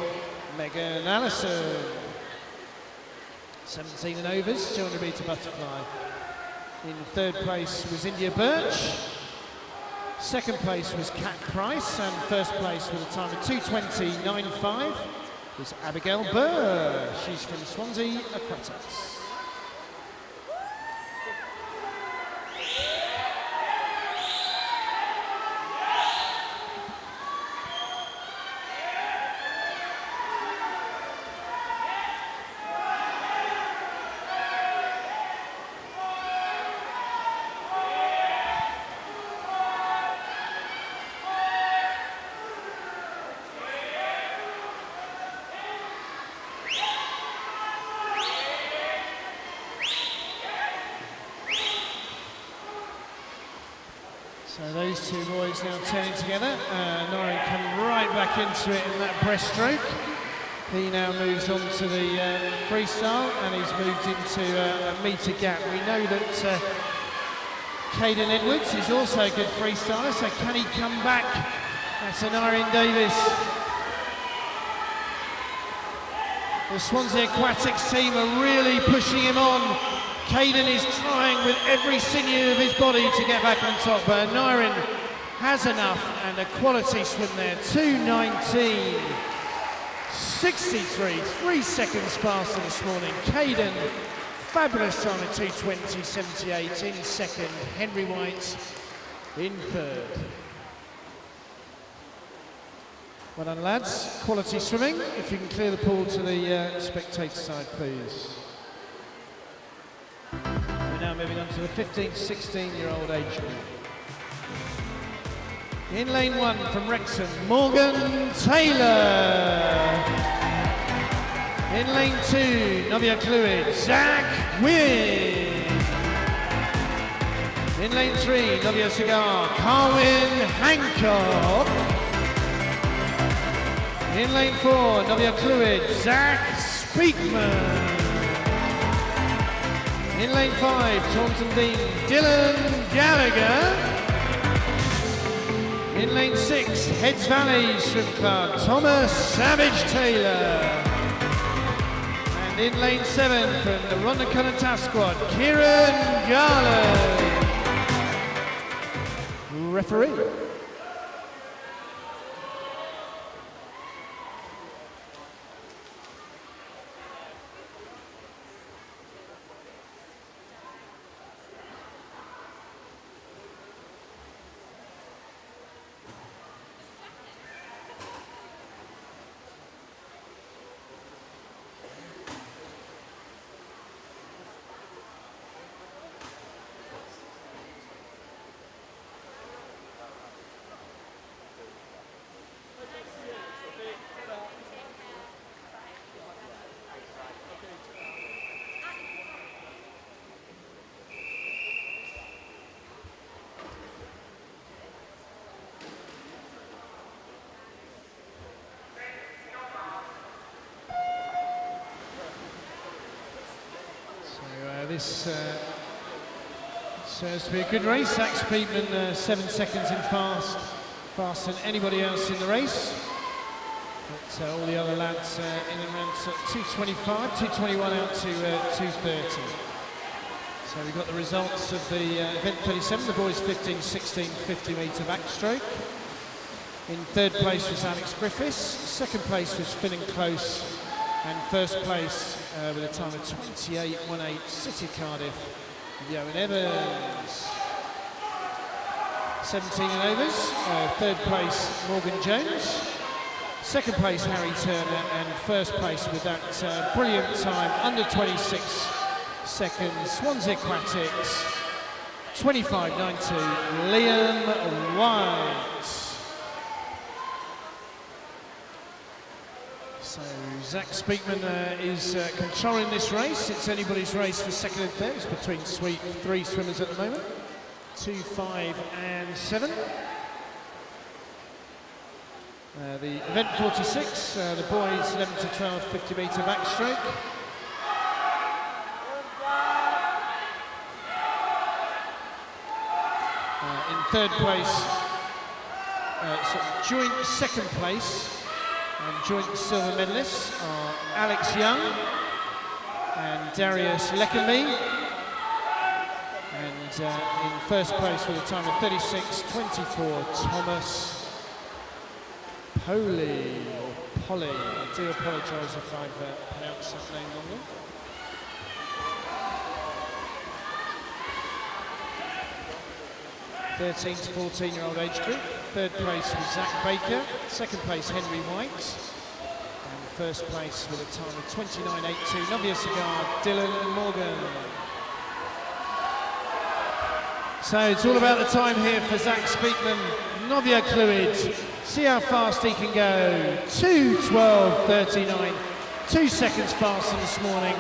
Megan Allison. 17 and overs, 200-metre butterfly. In third place was India Birch. Second place was Kat Price, and first place with a time of 2:20.95 was Abigail Burr. She's from Swansea Aquatics. So those two boys now turning together. Norrin come right back into it in that breaststroke. He now moves on to the freestyle, and he's moved into a metre gap. We know that Caden Edwards is also a good freestyler, so can he come back? That's Norrin Davis. The Swansea Aquatics team are really pushing him on. Caden is trying with every sinew of his body to get back on top, but Norrin has enough, and a quality swim there. 2:19. 63, 3 seconds faster this morning. Caden, fabulous time at 2:20.78 in second. Henry White in third. Well done, lads. Quality swimming. If you can clear the pool to the spectator side, please. We're now moving on to the 15 to 16-year-old age group. In lane 1 from Wrexham, Morgan Taylor. In lane 2, Novia Clwyd, Zach Wynn. In lane 3, Novia Cigar, Carwyn Hancock. In lane 4, Novia Clwyd, Zach Speakman. In lane 5, Taunton Dean, Dylan Gallagher. In lane 6, Heads Valley Swim Club, Thomas Savage Taylor. And in lane 7, from the Rhondda Task Squad, Kieran Garland. Referee. This serves to be a good race. Zach Speedman 7 seconds in faster than anybody else in the race. But all the other lads in and around 2:25, 2:21 out to 2:30. So we've got the results of the event 37, the boys 15, 16, 50 metre backstroke. In third place was Alex Griffiths, second place was Finn Close, and first place with a time of 28.18, City of Cardiff, Yoan Evans. 17 and overs, third place Morgan Jones, second place Harry Turner, and first place with that brilliant time, under 26 seconds, Swansea Aquatics, 25.92, Liam White. So Zach Speakman is controlling this race. It's anybody's race for second and third. It's between three swimmers at the moment, 2, 5 and 7. The event 46, the boys 11 to 12 50 metre backstroke. In third place, joint second place and joint silver medalists are Alex Young and Darius Leckenby. And in first place with a time of 36.24, Thomas Polly, or Polly. I do apologise if I've pronounced that name wrongly. (13 to 14-year-old age group). Third place was Zach Baker, second place Henry White, and first place with a time of 29.82, Novia Cigar, Dylan Morgan. So it's all about the time here for Zach Speakman, Novia Clwyd. See how fast he can go. 2:12.39, 2 seconds faster this morning.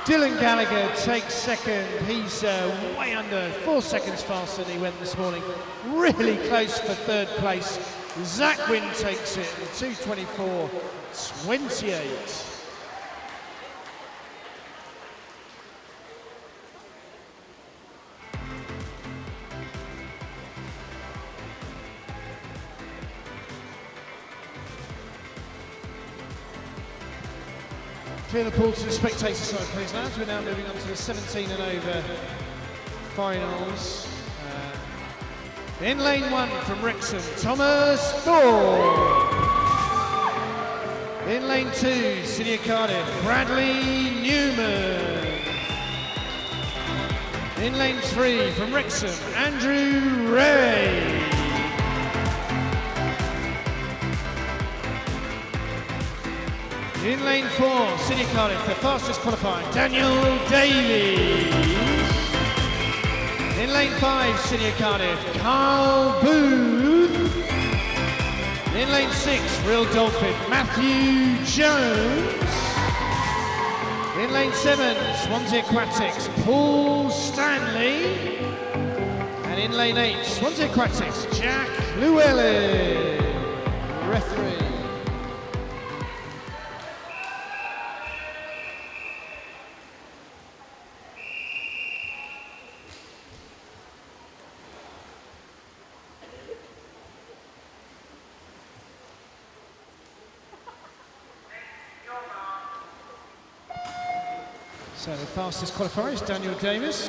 Dylan Gallagher takes second. He's way under, 4 seconds faster than he went this morning. Really close for third place. Zach Wynn takes it in 2:24.28. Clear the pool to the spectator side, please, lads. We're now moving on to the 17 and over finals. In lane 1 from Wrexham, Thomas Thorpe. In lane 2, City of Cardiff, Bradley Newman. In lane 3 from Wrexham, Andrew Ray. In lane 4, City of Cardiff, the fastest qualifying, Daniel Davies. In lane 5, City of Cardiff, Carl Booth. In lane 6, Real Dolphin, Matthew Jones. In lane 7, Swansea Aquatics, Paul Stanley. And in lane 8, Swansea Aquatics, Jack Llewellyn. Referee. So the fastest qualifier is Daniel Davis.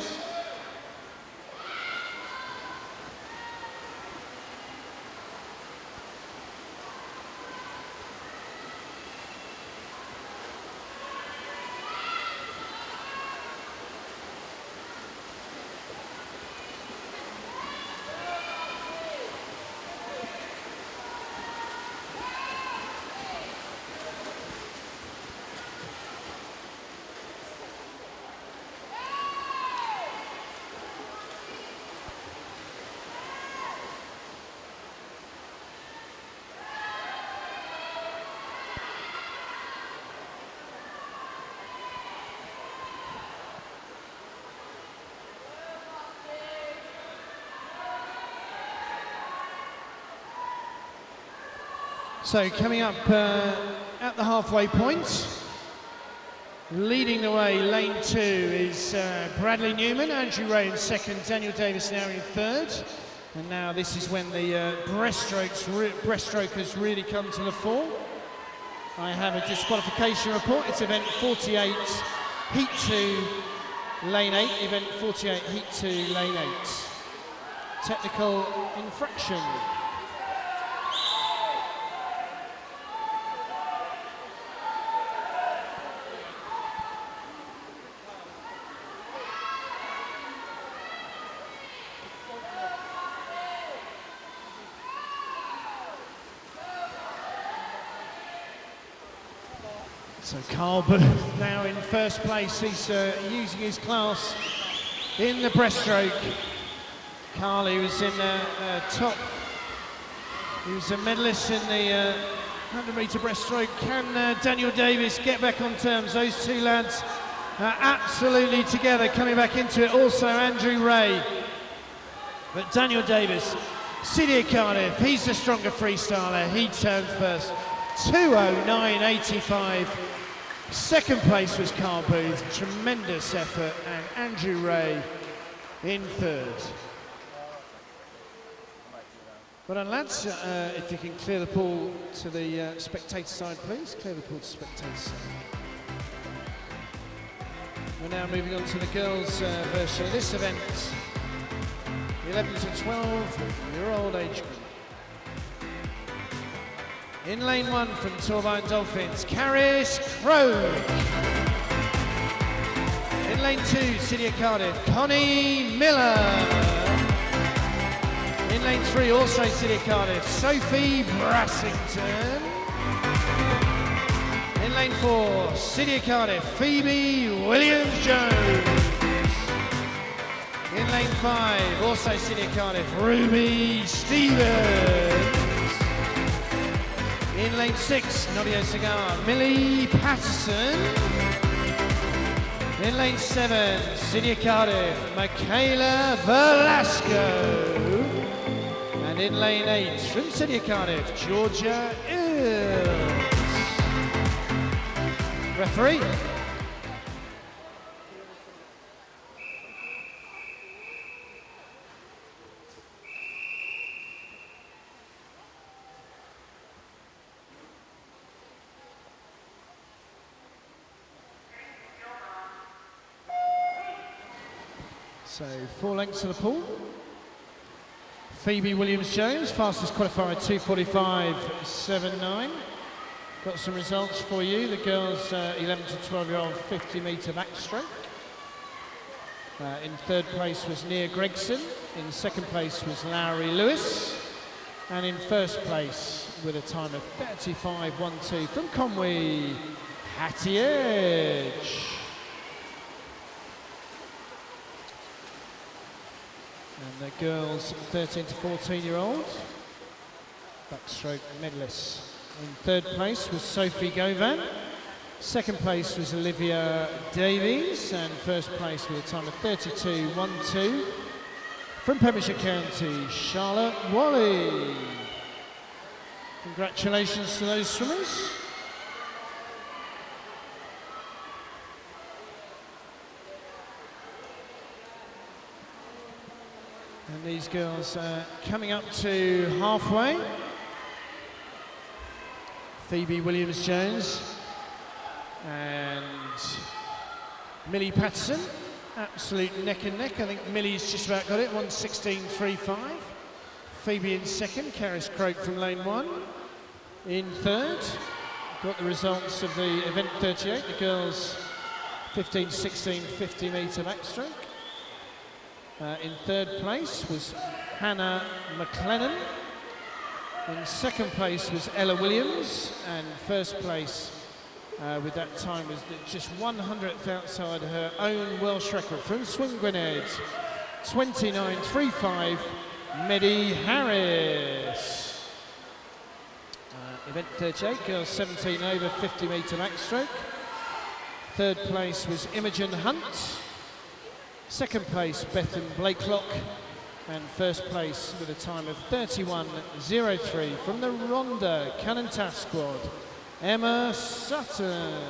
So coming up at the halfway point, leading the way, lane 2 is Bradley Newman, Andrew Ray in second, Daniel Davis now in third. And now this is when the breaststrokers really come to the fore. I have a disqualification report. It's event 48, heat 2, lane 8, event 48, heat 2, lane 8. Technical infraction. So Carl Booth now in first place. He's using his class in the breaststroke. Carl, he was in top. He was a medalist in the 100-metre breaststroke. Can Daniel Davis get back on terms? Those two lads are absolutely together, coming back into it. Also Andrew Ray. But Daniel Davis, City of Cardiff, he's the stronger freestyler. He turned first. 2:09.85. Second place was Carl Booth, tremendous effort, and Andrew Ray in third. Well done, lads. If you can clear the pool to the spectator side, please. Clear the pool to spectator side. We're now moving on to the girls' version of this event. 11 to 12-year-old age group. In lane 1 from Torbine Dolphins, Caris Crowe. In lane 2, City of Cardiff, Connie Miller. In lane 3, also City of Cardiff, Sophie Brassington. In lane 4, City of Cardiff, Phoebe Williams-Jones. In lane 5, also City of Cardiff, Ruby Stevens. In lane 6, Nodio Cigar, Millie Patterson. In lane 7, Senior Cardiff, Michaela Velasco. And in lane 8, from Senior Cardiff, Georgia Ills. Referee. So 4 lengths of the pool. Phoebe Williams-Jones, fastest qualifier, 2:45.79. Got some results for you. The girls 11 to 12-year-old 50-metre backstroke. In third place was Nia Gregson. In second place was Lowry Lewis. And in first place with a time of 35.12 from Conway, Hattie Edge. And the girls 13 to 14-year-olds, backstroke medalists. In third place was Sophie Govan. Second place was Olivia Davies. And first place with a time of 32.12 from Pembrokeshire County, Charlotte Wally. Congratulations to those swimmers. And these girls coming up to halfway. Phoebe Williams-Jones and Millie Patterson, absolute neck and neck. I think Millie's just about got it, 1:16.35. Phoebe in second, Karis Croak from lane 1. In third, got the results of the event 38, the girls 15:16 50-metre backstroke. In third place was Hannah McLennan. In second place was Ella Williams, and first place with that time was just 100th outside her own Welsh record from Swin Gwynedd, 29.35, Meddy Harris. Event 38, girls 17 over 50-metre backstroke. Third place was Imogen Hunt. Second place, Bethan Blakelock, and first place with a time of 31.03 from the Rhondda Cannon-Taff squad, Emma Sutton.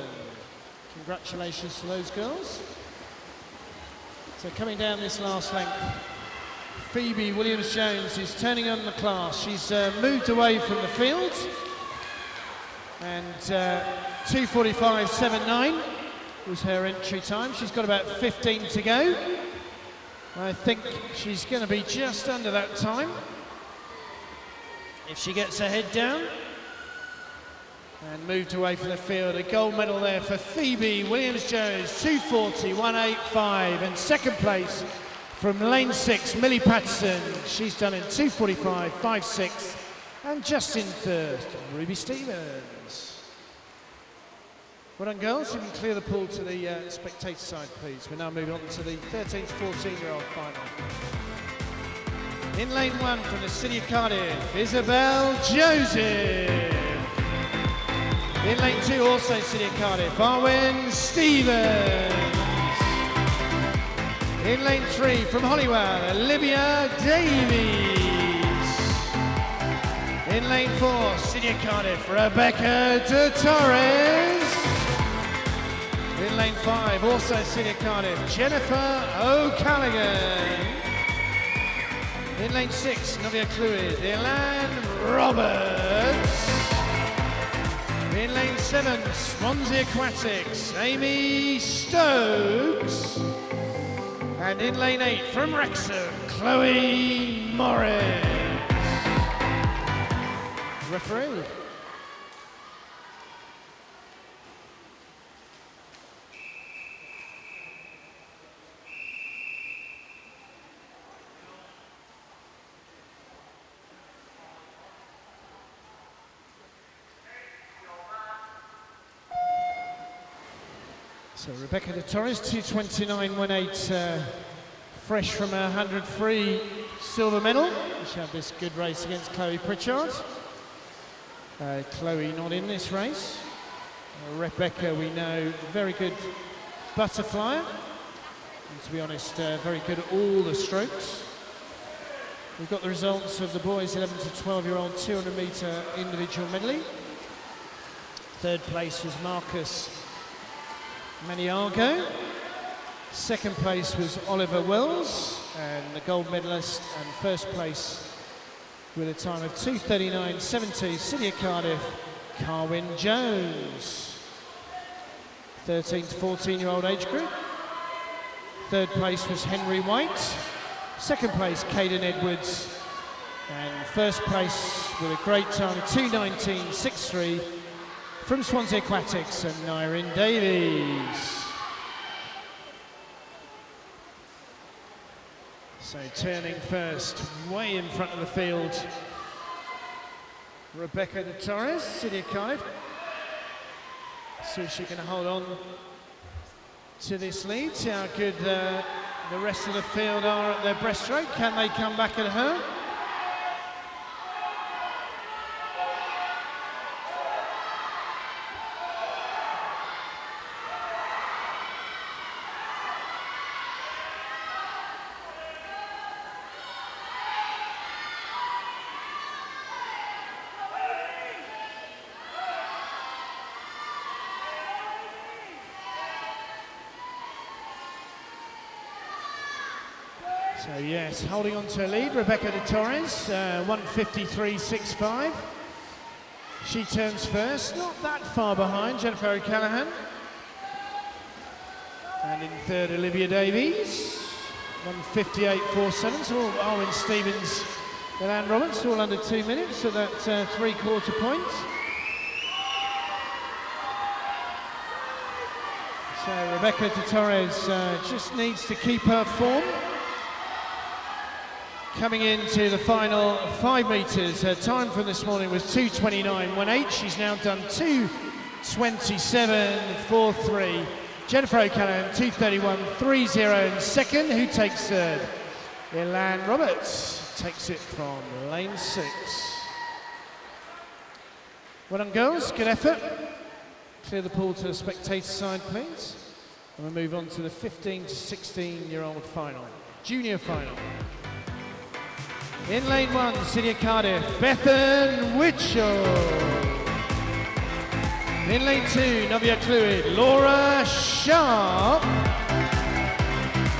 Congratulations to those girls. So coming down this last length, Phoebe Williams-Jones is turning on the class. She's moved away from the field, and 2:45.79 was her entry time. She's got about 15 to go. I think she's going to be just under that time if she gets her head down. And moved away from the field. A gold medal there for Phoebe Williams-Jones, 2:40.185. And second place from lane 6, Millie Patterson. She's done in 2:45.56. And just in third, Ruby Stevens. Well done, girls. You can clear the pool to the spectator side, please. We're now moving on to the 13 to 14-year-old final. In lane 1 from the city of Cardiff, Isabel Joseph. In lane 2, also city of Cardiff, Arwen Stevens. In lane 3 from Holywell, Olivia Davies. In lane 4, city of Cardiff, Rebecca de Torres. In lane 5, also City of Cardiff, Jennifer O'Callaghan. In lane 6, Novia Clwyd, Ilan Roberts. In lane 7, Swansea Aquatics, Amy Stokes. And in lane 8, from Wrexham, Chloe Morris. Referee. So Rebecca de Torres, 2:29.18, fresh from her 100 free silver medal. She had this good race against Chloe Pritchard. Chloe not in this race. Rebecca, we know, very good butterfly. And to be honest, very good at all the strokes. We've got the results of the boys 11 to 12-year-old 200-metre individual medley. Third place was Marcus Maniago. Second place was Oliver Wells, and the gold medalist, and first place with a time of 2:39.70, City of Cardiff, Carwyn Jones. 13 to 14-year-old age group. Third place was Henry White. Second place, Caden Edwards. And first place with a great time of 2:19.63 from Swansea Aquatics and Nyreen Davies. So turning first, way in front of the field, Rebecca de Torres, City of Cardiff. See if she can hold on to this lead. See how good the rest of the field are at their breaststroke. Can they come back at her? So yes, holding on to her lead, Rebecca de Torres, 1:53.65. She turns first, not that far behind Jennifer O'Callaghan. And in third, Olivia Davies, 1:58.47. So Arwen Stevens and Anne Roberts, all under 2 minutes, so that's 3/4 points. So Rebecca de Torres just needs to keep her form. Coming into the final 5 metres, her time from this morning was 2:29.18. She's now done 2:27.43. Jennifer O'Callaghan, 2:31.30 in second. Who takes third? Elan Roberts takes it from lane 6. Well done, girls, good effort. Clear the pool to the spectator side, please. And we'll move on to the 15 to 16-year-old final, junior final. In lane 1, City of Cardiff, Bethan Witchell. In lane 2, Novia Clwyd, Laura Sharp.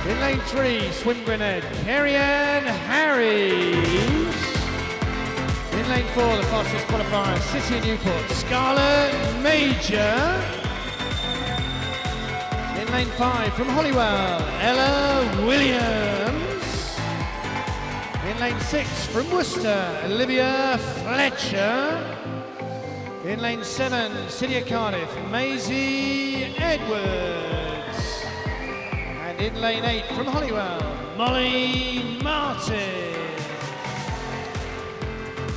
In lane 3, Swim Grenade, Kerry-Ann Harries. In lane 4, the fastest qualifier, City of Newport, Scarlett Major. In lane 5, from Holywell, Ella Williams. In lane 6, from Worcester, Olivia Fletcher. In lane 7, City of Cardiff, Maisie Edwards. And in lane 8, from Holywell, Molly Martin.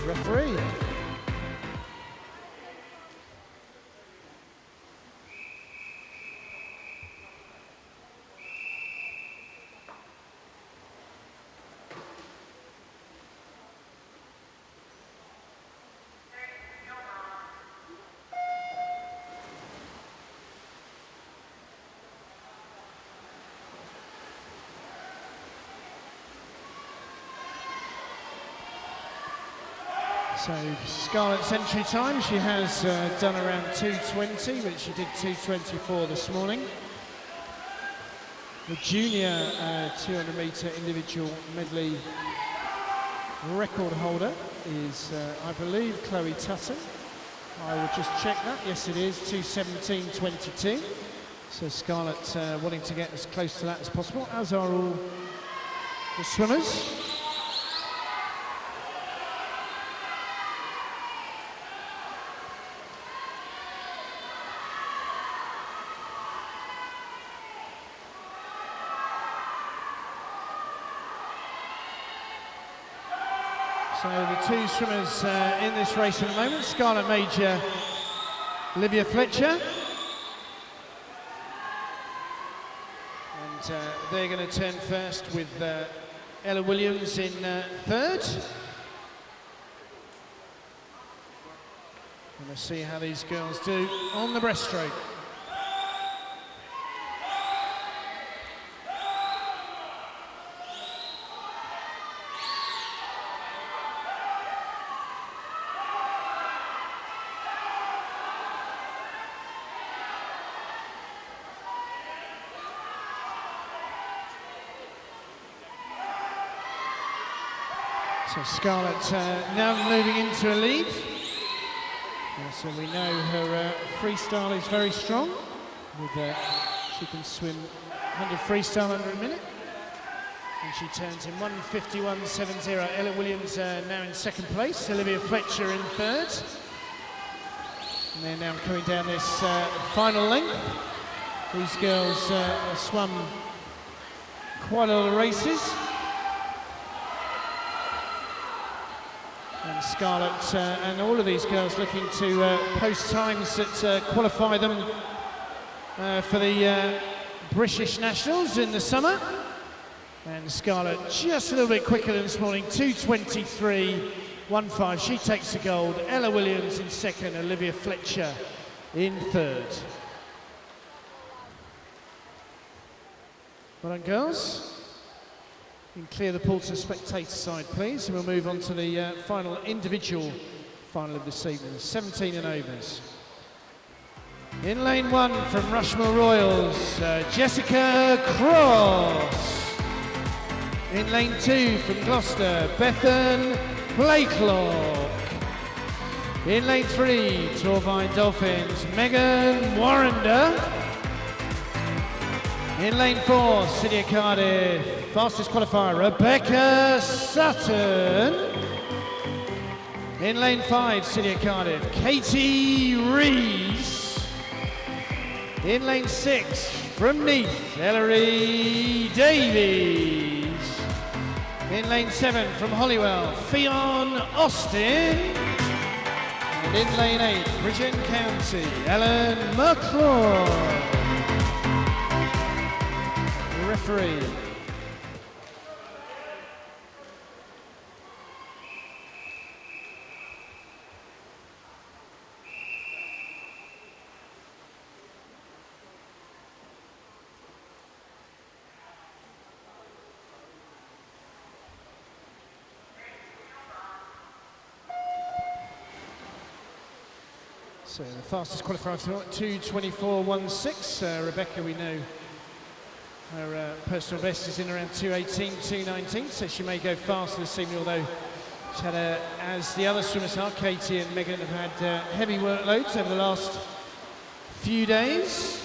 Referee. So Scarlett's entry time, she has done around 2:20, but she did 2:24 this morning. The junior 200-metre individual medley record holder is, I believe, Chloe Tutton. I will just check that. Yes, it is 2:17.22. So Scarlett wanting to get as close to that as possible, as are all the swimmers. So the two swimmers in this race at the moment, Scarlett Major, Olivia Fletcher. And they're going to turn first with Ella Williams in third. And we'll see how these girls do on the breaststroke. So Scarlett now moving into a lead. So we know her freestyle is very strong. With, she can swim 100 freestyle under a minute. And she turns in 1:51.70. Ella Williams now in second place. Olivia Fletcher in third. And they're now coming down this final length. These girls have swum quite a lot of races. And Scarlett and all of these girls looking to post times that qualify them for the British Nationals in the summer. And Scarlett just a little bit quicker than this morning, 2:23.15. She takes the gold. Ella Williams in second, Olivia Fletcher in third. Well done, girls. You can clear the pool to the spectator side, please, and we'll move on to the final individual final of this evening, 17 and overs. In lane one from Rushmore Royals, Jessica Cross. In lane two from Gloucester, Bethan Blakelock. In lane three, Torvine Dolphins, Megan Warrender. In lane four, City of Cardiff, fastest qualifier, Rebecca Sutton. In lane five, City of Cardiff, Katie Rees. In lane six, from Neath, Ellery Davies. In lane seven, from Holywell, Fionn Austin. And in lane eight, Bridgend County, Ellen McClure. Referee. So the fastest qualifier, 2:24.16. Rebecca, we know her personal best is in around 2:18, 2:19, so she may go faster this evening, although she's had, as the other swimmers are, Katie and Megan have had heavy workloads over the last few days.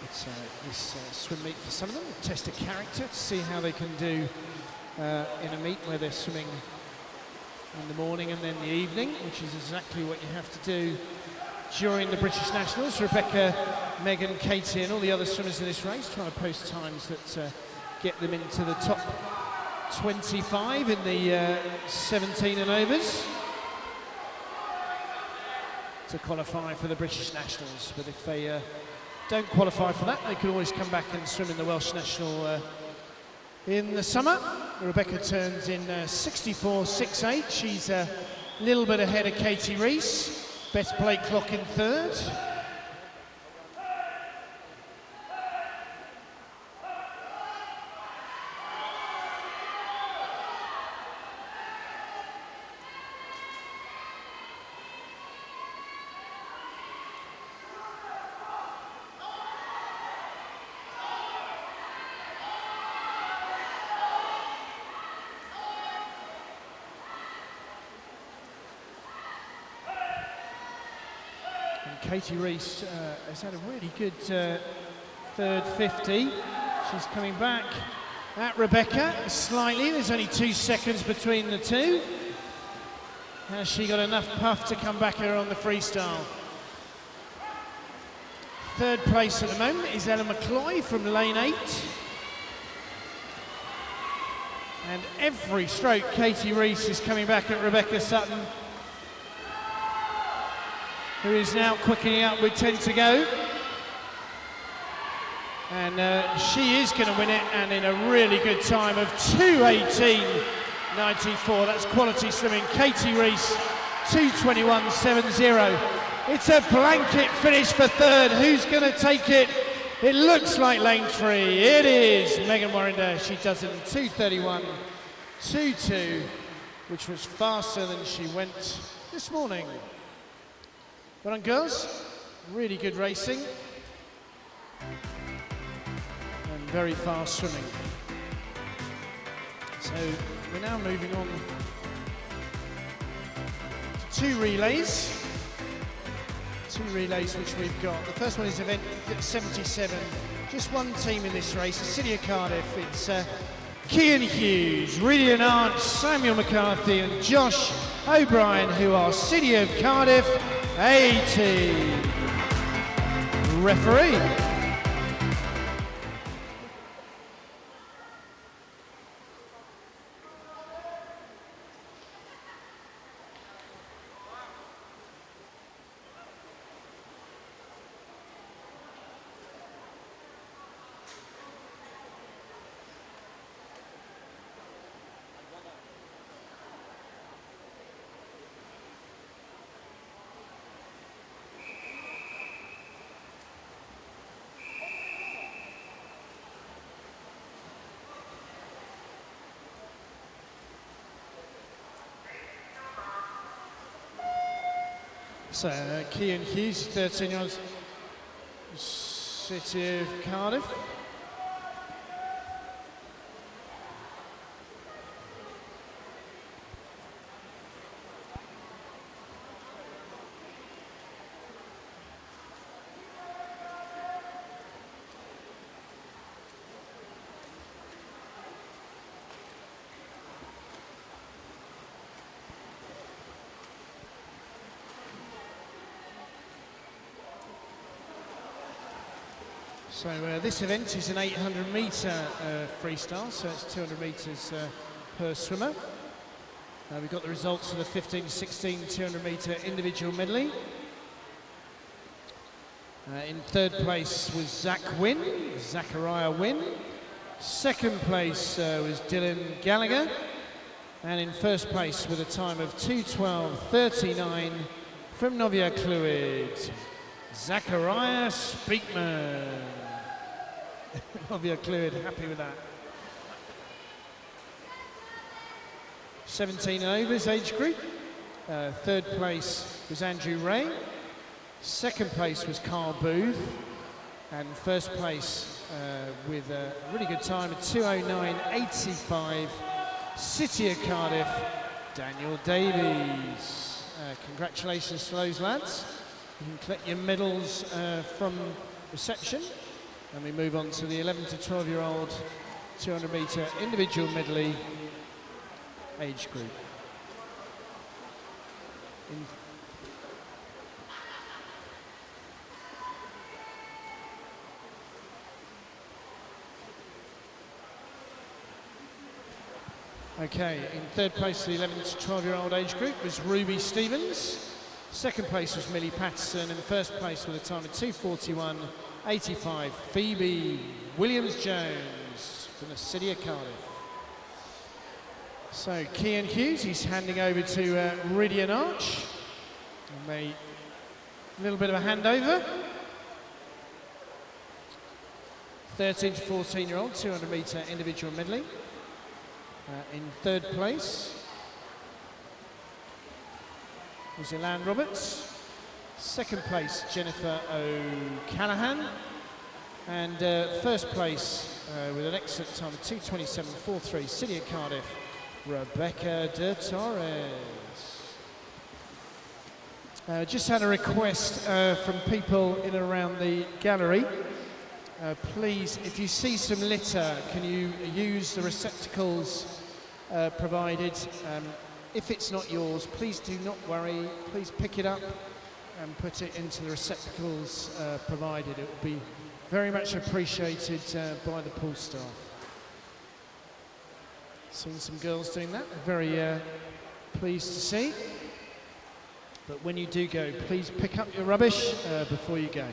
It's this swim meet for some of them, test a character to see how they can do in a meet where they're swimming in the morning and then the evening, which is exactly what you have to do during the British Nationals. Rebecca, Megan, Katie and all the other swimmers in this race trying to post times that get them into the top 25 in the 17 and overs to qualify for the British Nationals. But if they don't qualify for that, they can always come back and swim in the Welsh National in the summer. Rebecca turns in 64.68. She's a little bit ahead of Katie Rees. Beth Blakelock in third. Katie Rees has had a really good third 50. She's coming back at Rebecca slightly. There's only 2 seconds between the two. Has she got enough puff to come back here on the freestyle? Third place at the moment is Ella McCloy from lane 8. And every stroke, Katie Rees is coming back at Rebecca Sutton, who is now quickening up with 10 to go. And she is going to win it, and in a really good time of 2:18.94. That's quality swimming. Katie Rees, 2:21.70. It's a blanket finish for third. Who's going to take it? It looks like lane 3. It is Megan Warrender. She does it in 2:31.22, which was faster than she went this morning. Well done, girls. really good racing and very fast swimming. So we're now moving on to two relays which we've got. The first one is event 77. Just one team in this race, the City of Cardiff. It's Cian Hughes, Ridian Arch, Samuel McCarthy and Josh O'Brien, who are City of Cardiff A team. Referee. So Cian Hughes, 13-year-old, City of Cardiff. So this event is an 800 metre freestyle, so it's 200 metres per swimmer. We've got the results of the 15 to 16 200 metre individual medley. In third place was Zachariah Wynn. Second place was Dylan Gallagher. And in first place with a time of 2:12.39 from Novia Clwyd, Zachariah Speakman. Novia Clwyd, happy with that. 17 and overs age group. Third place was Andrew Ray. Second place was Carl Booth. And first place with a really good time at 2:09.85, City of Cardiff, Daniel Davies. Congratulations to those lads. You can collect your medals from reception. And we move on to the 11 to 12-year-old 200 metre individual medley age group. Okay, in third place, the 11 to 12-year-old age group was Ruby Stevens. Second place was Millie Patterson, and first place with a time of 2:41.85, Phoebe Williams-Jones from the City of Cardiff. So Cian Hughes, he's handing over to Ridian Arch. A little bit of a handover. 13 to 14-year-old 200 metre individual medley. In third place was Elan Roberts. Second place, Jennifer O'Callaghan. And first place with an excellent time of 2:27.43, City of Cardiff, Rebecca de Torres. Just had a request from people in and around the gallery. Please, if you see some litter, can you use the receptacles provided? If it's not yours, please do not worry. Please pick it up and put it into the receptacles provided. It will be very much appreciated by the pool staff. Seen some girls doing that. Very pleased to see. But when you do go, please pick up your rubbish before you go.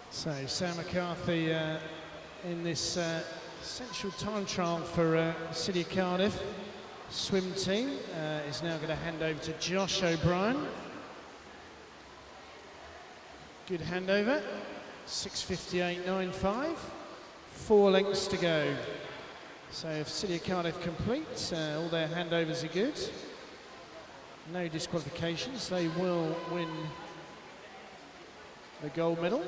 So Sam McCarthy in this essential time trial for City of Cardiff swim team is now going to hand over to Josh O'Brien. Good handover, 6:58.95, 4 lengths to go. So if City of Cardiff complete, all their handovers are good. No disqualifications, they will win the gold medal.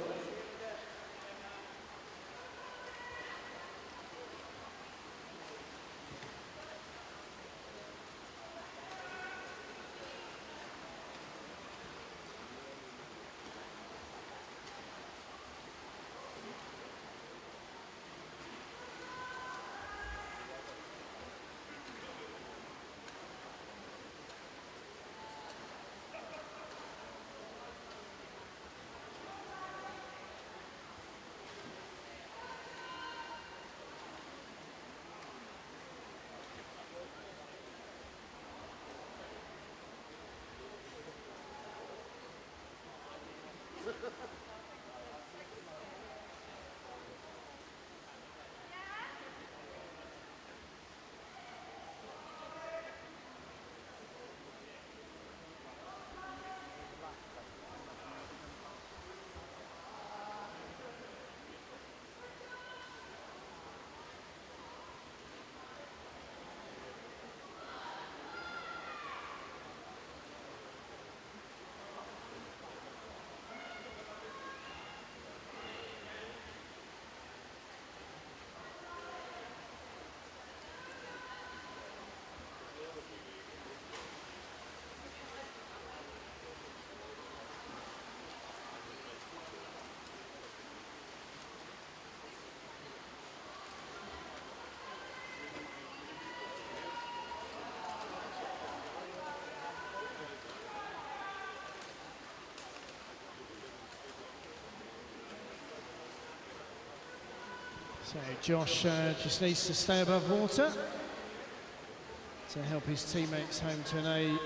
So Josh just needs to stay above water. to help his teammates home to an A, and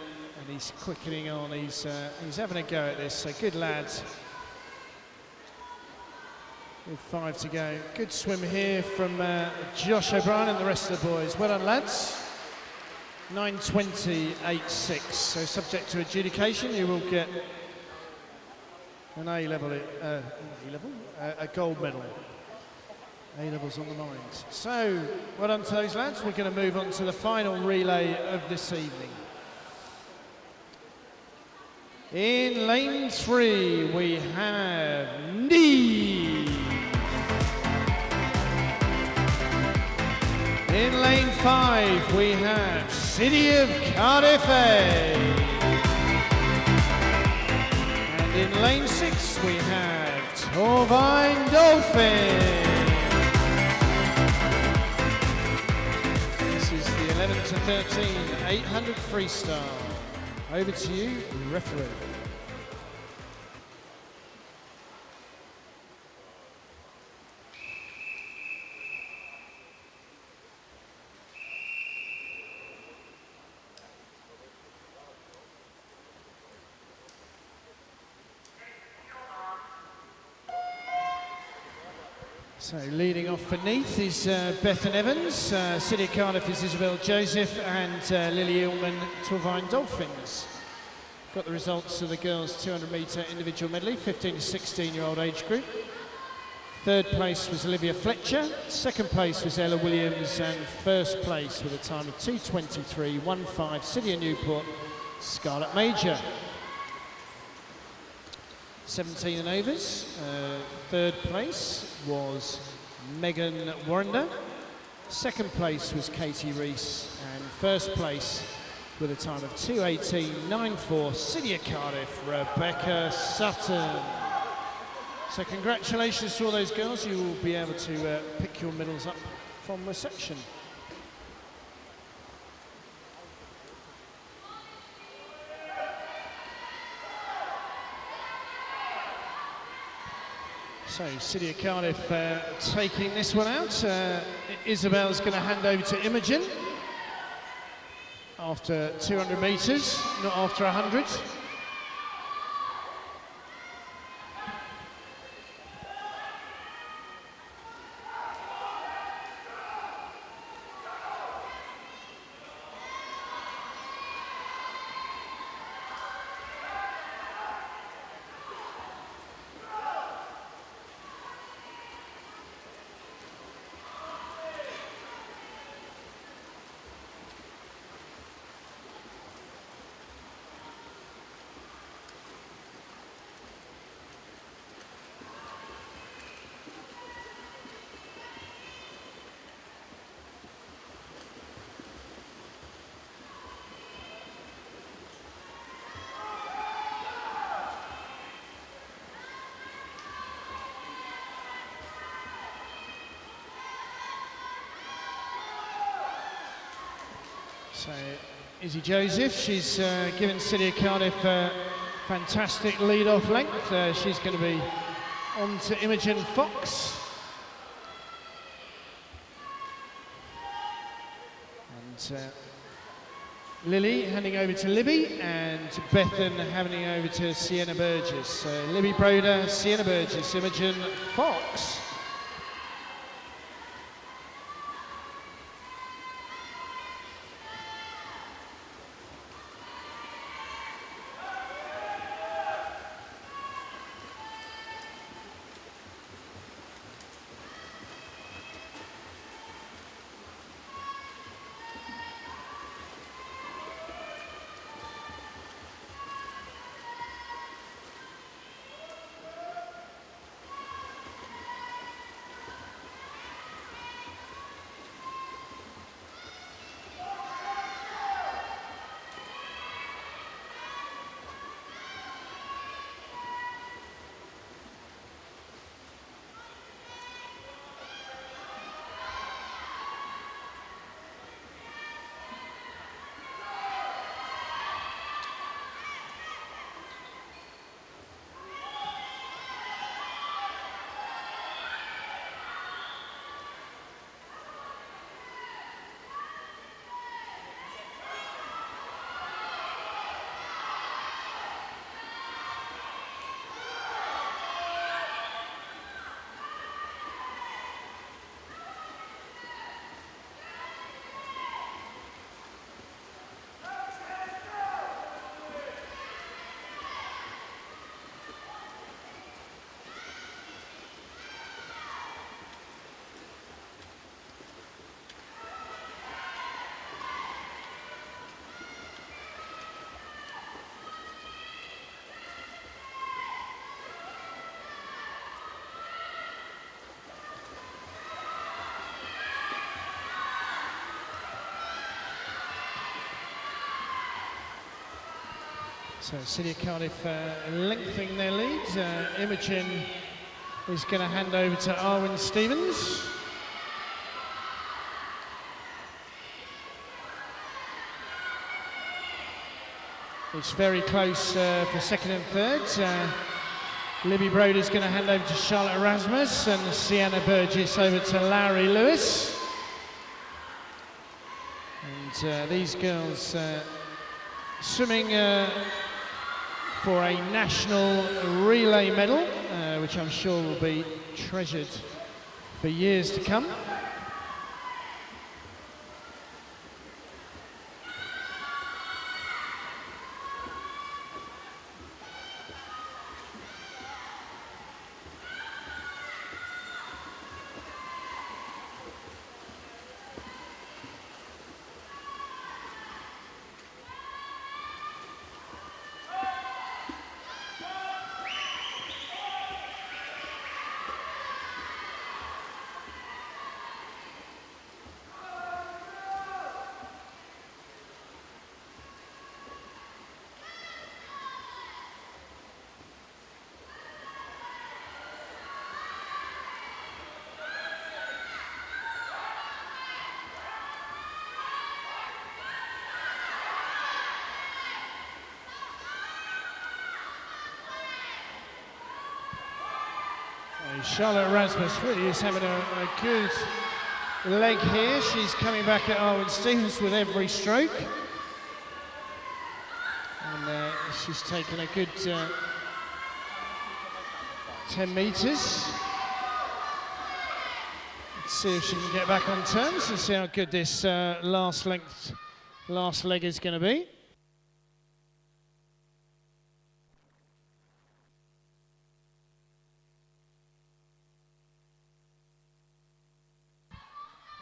he's quickening on. He's having a go at this, so good lads. With 5 to go. Good swim here from Josh O'Brien and the rest of the boys. Well done, lads. 9:20.86. So subject to adjudication, you will get an A level, a gold medal. A levels on the mind. So well done to those lads. We're going to move on to the final relay of this evening. In lane 3, we have Knee. In lane 5, we have City of Cardiff A. And in lane 6, we have Torvine Dolphin. This is the 11 to 13, 800 freestyle. Over to you, referee. So leading off for Neath is Bethan Evans, City of Cardiff is Isabel Joseph, and Lily Illman, Torvine Dolphins. Got the results of the girls' 200 metre individual medley, 15 to 16-year-old age group. Third place was Olivia Fletcher, second place was Ella Williams, and first place with a time of 2:23.15, City of Newport, Scarlett Major. 17 and overs, third place was Megan Warrender, second place was Katie Rees, and first place with a time of 2:18.94, City of Cardiff, Rebecca Sutton. So congratulations to all those girls. You will be able to pick your medals up from reception. So City of Cardiff taking this one out. Isabel's going to hand over to Imogen after 200 metres, not after 100. So Izzy Joseph, she's given City of Cardiff a fantastic lead-off length. She's going to be on to Imogen Fox. And Lily handing over to Libby, and Bethan handing over to Sienna Burgess. Libby Broder, Sienna Burgess, Imogen Fox. So City of Cardiff lengthening their lead. Imogen is going to hand over to Arwen Stevens. It's very close for second and third. Libby Broder's going to hand over to Charlotte Erasmus and Sienna Burgess over to Larry Lewis. And these girls swimming for a national relay medal, which I'm sure will be treasured for years to come. Charlotte Erasmus really is having a good leg here. She's coming back at Arwen Stevens with every stroke. And she's taken a good 10 metres. Let's see if she can get back on terms and see how good this last leg is going to be.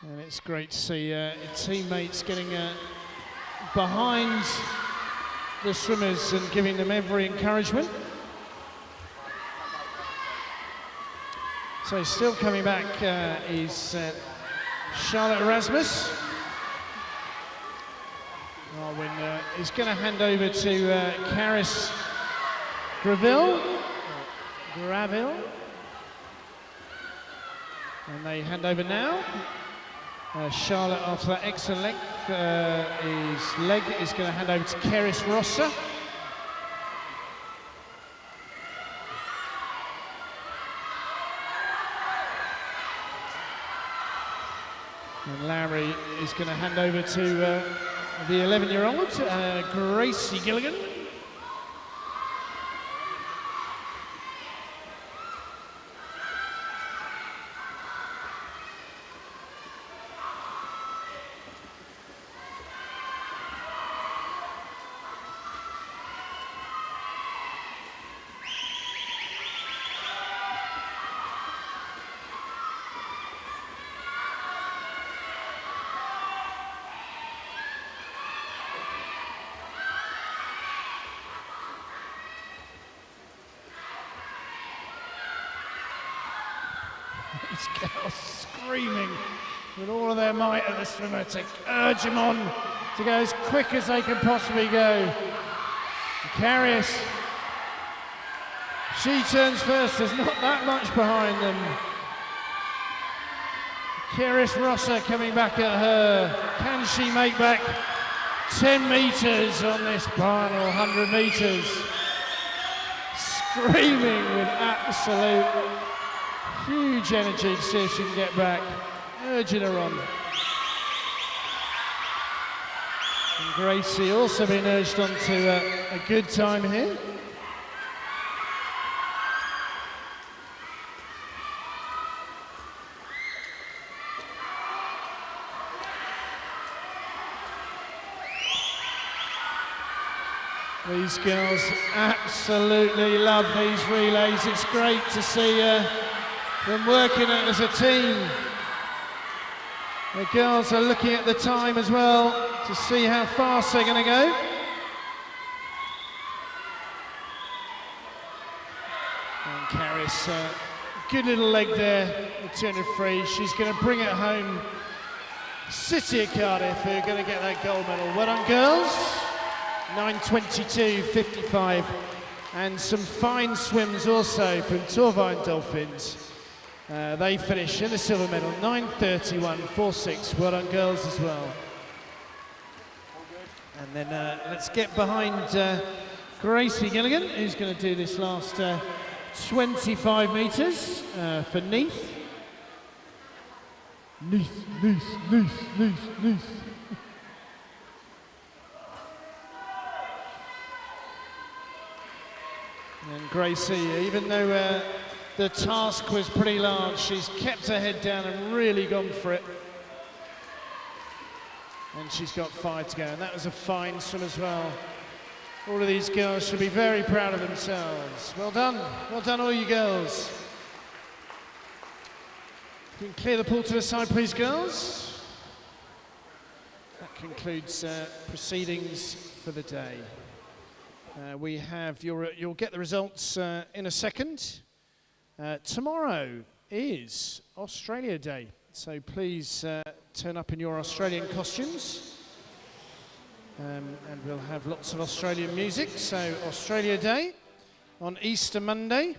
And it's great to see teammates getting behind the swimmers and giving them every encouragement. So still coming back is Charlotte Erasmus. Arwen is going to hand over to Caris Graville. And they hand over now. Charlotte, after that excellent leg is going to hand over to Keris Rosser. And Larry is going to hand over to the 11-year-old, Gracie Gilligan. These girls screaming with all of their might at the swimmer to urge him on to go as quick as they can possibly go. Carius, she turns first, there's not that much behind them. Keris Rosser coming back at her. Can she make back 10 metres on this final 100 metres? Screaming with absolute huge energy to see if she can get back, urging her on. And Gracie also being urged on to a good time here. These girls absolutely love these relays. It's great to see them working as a team. The girls are looking at the time as well to see how fast they're going to go. And Caris, good little leg there, the 200 free. She's going to bring it home. City of Cardiff who are going to get that gold medal. Well done, girls. 9:22.55, and some fine swims also from Torvine Dolphins. They finish in the silver medal, 9:31.46. Well done, girls, as well. And then let's get behind Gracie Gilligan, who's going to do this last 25 metres for Neath. Neath. And Gracie, even though the task was pretty large, she's kept her head down and really gone for it. And she's got 5 to go, and that was a fine swim as well. All of these girls should be very proud of themselves. Well done all you girls. You can clear the pool to the side, please, girls. That concludes proceedings for the day. We have you'll get the results in a second. Tomorrow is Australia Day, so please turn up in your Australian costumes. And we'll have lots of Australian music. So Australia Day on Easter Monday.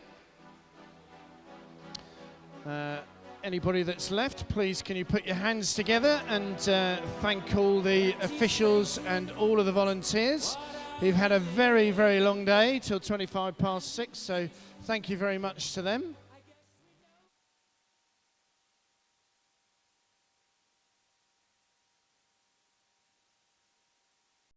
Anybody that's left, please can you put your hands together and thank all the officials and all of the volunteers. We've had a very, very long day till 6:25, so thank you very much to them.